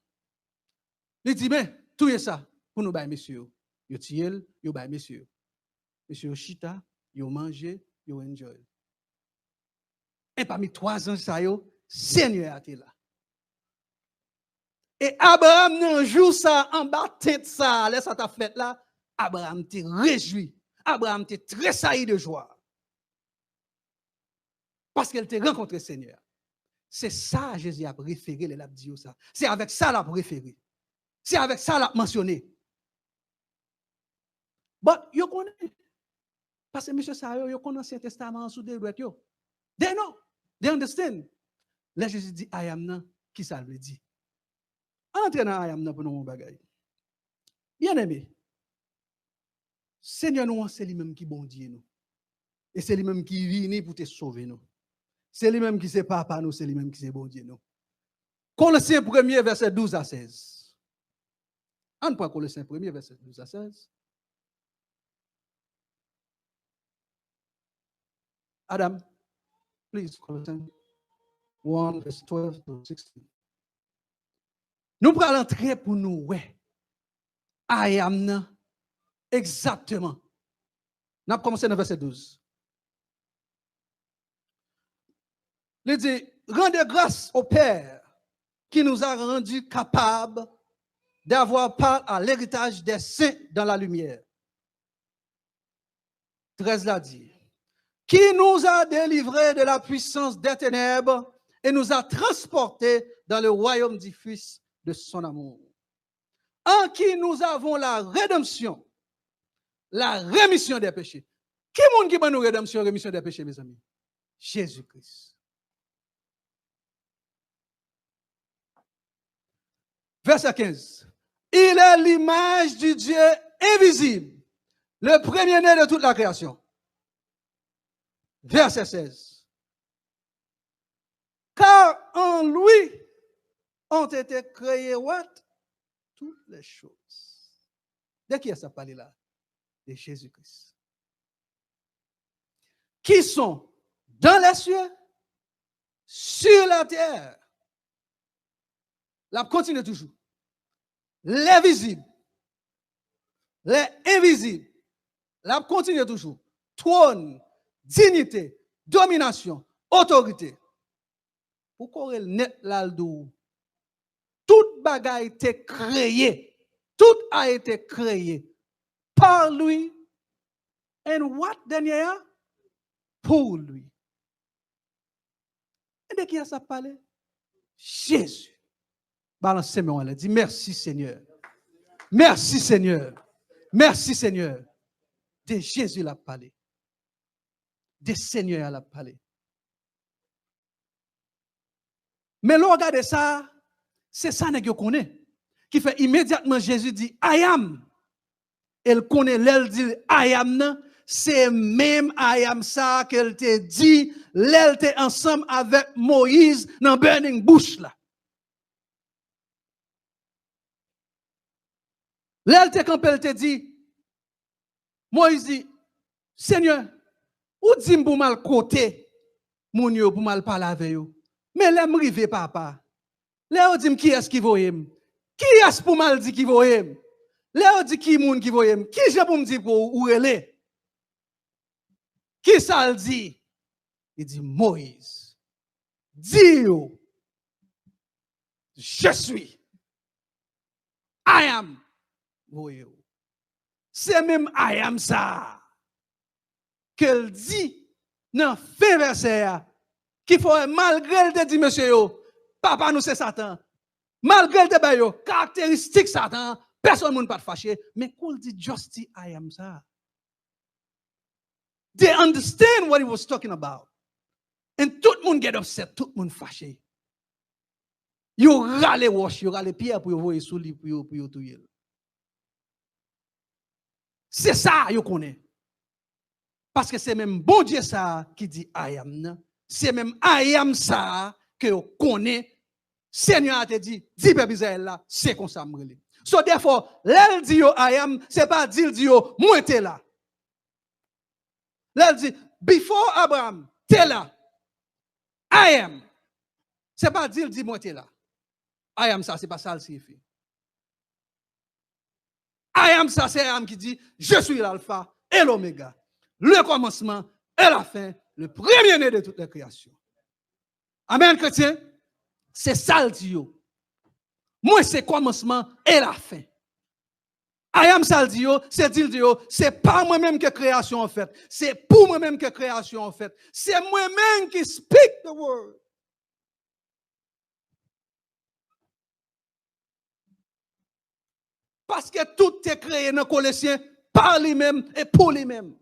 Li dit mais tout est ça pour nous bay monsieur. Yo tiel, yo bay monsieur. Monsieur chita, yo manger, yo enjoy. Et parmi 3 ans ça yo, Seigneur a été là. Et Abraham nan jour ça en bas tête ça, laisse ça ta fête là, Abraham te réjoui. Abraham te tressailli de joie. Parce qu'elle te rencontré Seigneur. C'est ça Jésus a préféré les dit ça. C'est avec ça l'a préféré. C'est avec ça l'a mentionné. But you connais parce que monsieur ça yo connaît l'Ancien Testament sous des droits yo. They know. They understand. Là Jésus dit I am nan qui ça veut dire. Entre dans I am nan pour nous bagay. Bien aimé. Seigneur nous c'est lui-même qui bon Dieu nous. Et c'est lui-même qui vient pour te sauver nous. C'est lui-même qui c'est papa nous, c'est lui-même qui c'est bon Dieu nous. Colossiens 1er verset 12 à 16. On prend Colossiens 1er verset 12 à 16. Adam, please, Colossians 1 verse 12 to 16. Nous prenons l'entrée pour nous, ouais. I am exactement. Nous avons commencé dans verset 12. Il dit, rendez grâce au Père qui nous a rendus capables d'avoir part à l'héritage des saints dans la lumière. 13 l'a dit. Qui nous a délivrés de la puissance des ténèbres et nous a transportés dans le royaume du Fils de son amour. En qui nous avons la rédemption, la rémission des péchés. Qui est-ce qui nous rédemption, rémission des péchés, mes amis? Jésus-Christ. Verset 15. Il est l'image du Dieu invisible, le premier-né de toute la création. Verset 16. Car en lui ont été créées what? Toutes les choses. De qui est-ce parlé là? De Jésus-Christ. Qui sont dans les cieux, sur la terre. La continue toujours. Les visibles, les invisibles. La continue toujours. Trône, dignité, domination, autorité. Pourquoi elle net l'aldou? Toute bagaille a été créée. Tout a été créé par lui. And what dernier? Pour lui. Et de qui a ça parlé? Jésus. Balance ses mains, elle dit merci Seigneur. Merci Seigneur. Merci Seigneur. De Jésus l'a parlé. De Seigneur l'a parlé. Mais là, regardez ça, c'est ça que vous connaissez. Qui fait immédiatement Jésus dit I am. Elle connaît l'elle dit I am. C'est même I am ça qu'elle te dit, l'elle te ensemble avec Moïse dans Burning Bush là. L'elle te quand elle te dit, Moïse dit, Seigneur, ou dit pour mal côté, mon yo pour mal parler avec yo. Mais là m'rive papa. Là dit qui est-ce qui voye? Qui est-ce pour mal dit qui voye? Là dit qui moun qui voye? Qui j'ai pour me dire pour ou relé? Qui ça le dit? Il dit Moïse. Dis yo. Je suis. I am. C'est même I am ça. Qu'elle dit dans fin verset qu'il faut malgré le dit monsieur yo, papa nous c'est Satan. Malgré le ba yo, caractéristique Satan, personne ne peut pas fâcher, mais qu'on dit just I am ça. They understand what he was talking about. Et tout le monde get upset, tout le monde fâché. Yo rale wash, yo rale pierre pour yo voyer sous lui pour yo touyer. C'est ça yo connaît. Parce que c'est même bon Dieu ça qui dit I am. C'est même I am ça que yo connaît. Seigneur a te dit, dis peuple Israël là, c'est comme ça m'rele. So therefore, l'elle dit yo I am, c'est pas dire dit yo moi t'es là. L'elle dit before Abraham, t'es là. I am. C'est pas dire dit moi t'es là. I am ça, c'est pas ça le signifie. I am ça, c'est I am qui dit je suis l'alpha et l'oméga, le commencement et la fin, le premier-né de toutes les créations. Amen, chrétien. C'est ça le dit. Moi, c'est commencement et la fin. I am ça le dit, c'est dit, c'est pas moi-même que création en fait. C'est pour moi-même que création en fait. C'est moi-même qui speak the word. Parce que tout est créé dans Colossiens par lui-même et pour lui-même.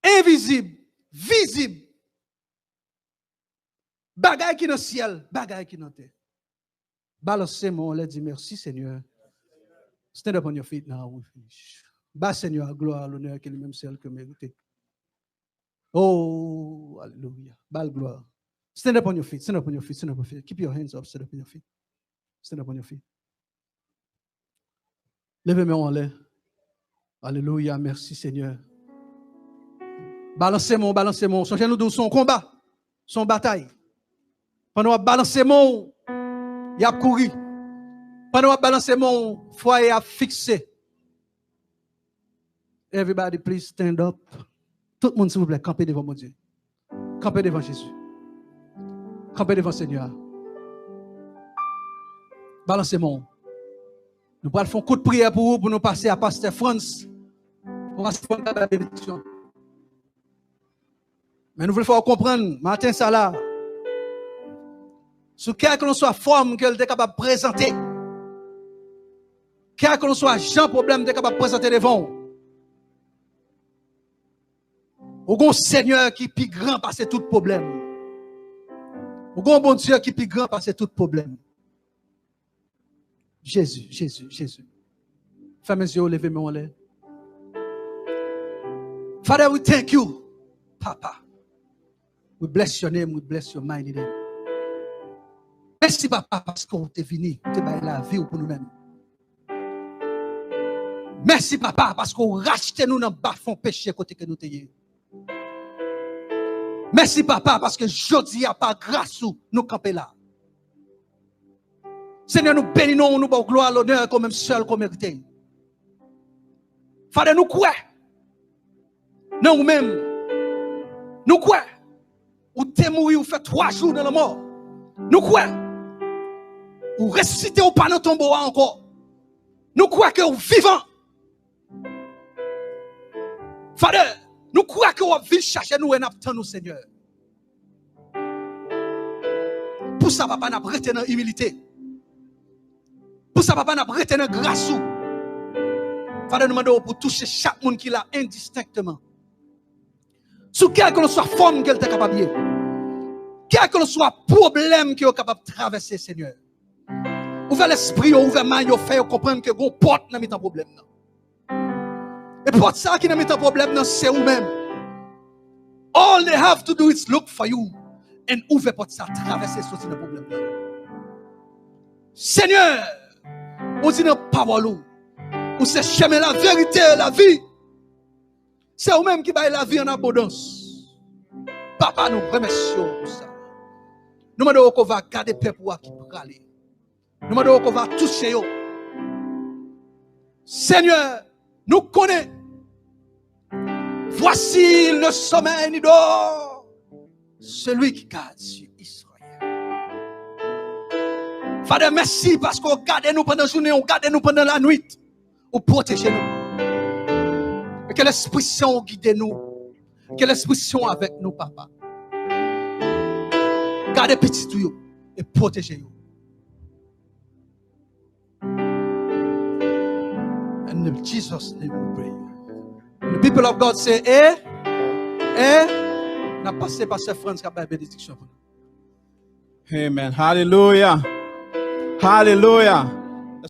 Invisible, visible. Bagay qui dans le ciel, bagay qui dans la terre. Balancez moi, on leur dit merci Seigneur. Stand up on your feet now. We finish. Bas Seigneur, gloire, l'honneur, qui est le même ciel que mérité. Oh, alléluia. Bal gloire. Stand up on your feet, stand up on your feet, stand up on your feet. Keep your hands up, stand up on your feet. Stand up on your feet. Levez-moi en l'air. Alléluia, merci Seigneur. Balancez-moi. Songez-nous de son combat, son bataille. Pendant que balancez-moi, il y a couru. Pendant que balancez-moi, foyer a fixé. Everybody, please stand up. Tout le monde, s'il vous plaît, campez devant mon Dieu. Campez devant Jésus. Campez devant Seigneur. Balancez-moi. Nous allons faire un coup de prière pour vous, pour nous passer à Pasteur France. Pour passer à la bénédiction. Mais nous voulons faire comprendre, matin, ça là, sur quelle que soit forme qu'elle est capable de présenter, quel que soit genre problème qu'elle est capable de présenter devant. Au grand Seigneur qui est plus grand passer tout problème. Au grand bon Dieu qui est plus grand passer tout problème. Jésus. Fermez les yeux, levez-moi en l'air. Father, we thank you, Papa. We bless your name, we bless your mighty name. Merci, Papa, parce qu'on est venu, te bailler la vie pour nous-mêmes. Merci, Papa, parce qu'on rachète nous dans le bas fond péché côté que nous t'ayons. Merci, Papa, parce que jeudi, a pas grâce ou nous camper là. Seigneur, nous bénissons, nous bonne gloire, l'honneur, comme même seul qu'on mérite. Father, nous quoi? Non, nous-mêmes, nous quoi? Ou t'es mourir, ou fait 3 jours dans la mort. Nous quoi? Ou ressusciter ou pas dans ton tombeau encore. Nous quoi que vous vivant. Father, nous croyons que vous venez chercher nous et nous attendons, Seigneur. Pour ça, papa, nous arrêté dans l'humilité. Pour ça, papa, nous arrêté dans la grâce. Father, nous demandons pour toucher chaque monde qui l'a indistinctement. Sous quelle que soit forme qu'elle est capable de. Quel que soit problème qu'elle est capable de traverser, Seigneur. Ouvrez l'esprit, ouvrez la main, fait comprendre que vous porte dans un problème. Et pour ça qui n'a pas de problème, c'est vous-même. All they have to do is look for you. Et ouvre pour ça, traverser ce problème. Seigneur, on dit dans la parole, ou c'est chemin la vérité, la vie. C'est vous-même qui baille la vie en abondance. Papa, nous remercions pour ça. Nous demandons qu'on va garder le peuple qui peut aller. Nous demandons qu'on va toucher. Seigneur, nous connaissons. Voici le sommeil ni dort, celui qui garde sur Israël. Father, merci parce qu'on garde nous pendant la journée, on garde nous pendant la nuit, on protège nous. Et que l'Esprit Saint guide nous, que l'Esprit Saint avec nous, papa. Gardez petit tout et protégez-nous. In Jesus' name we pray. The people of God say, Et, n'a passé par Pasteur France qui a fait bénédiction pour nous. Amen. Hallelujah. Hallelujah.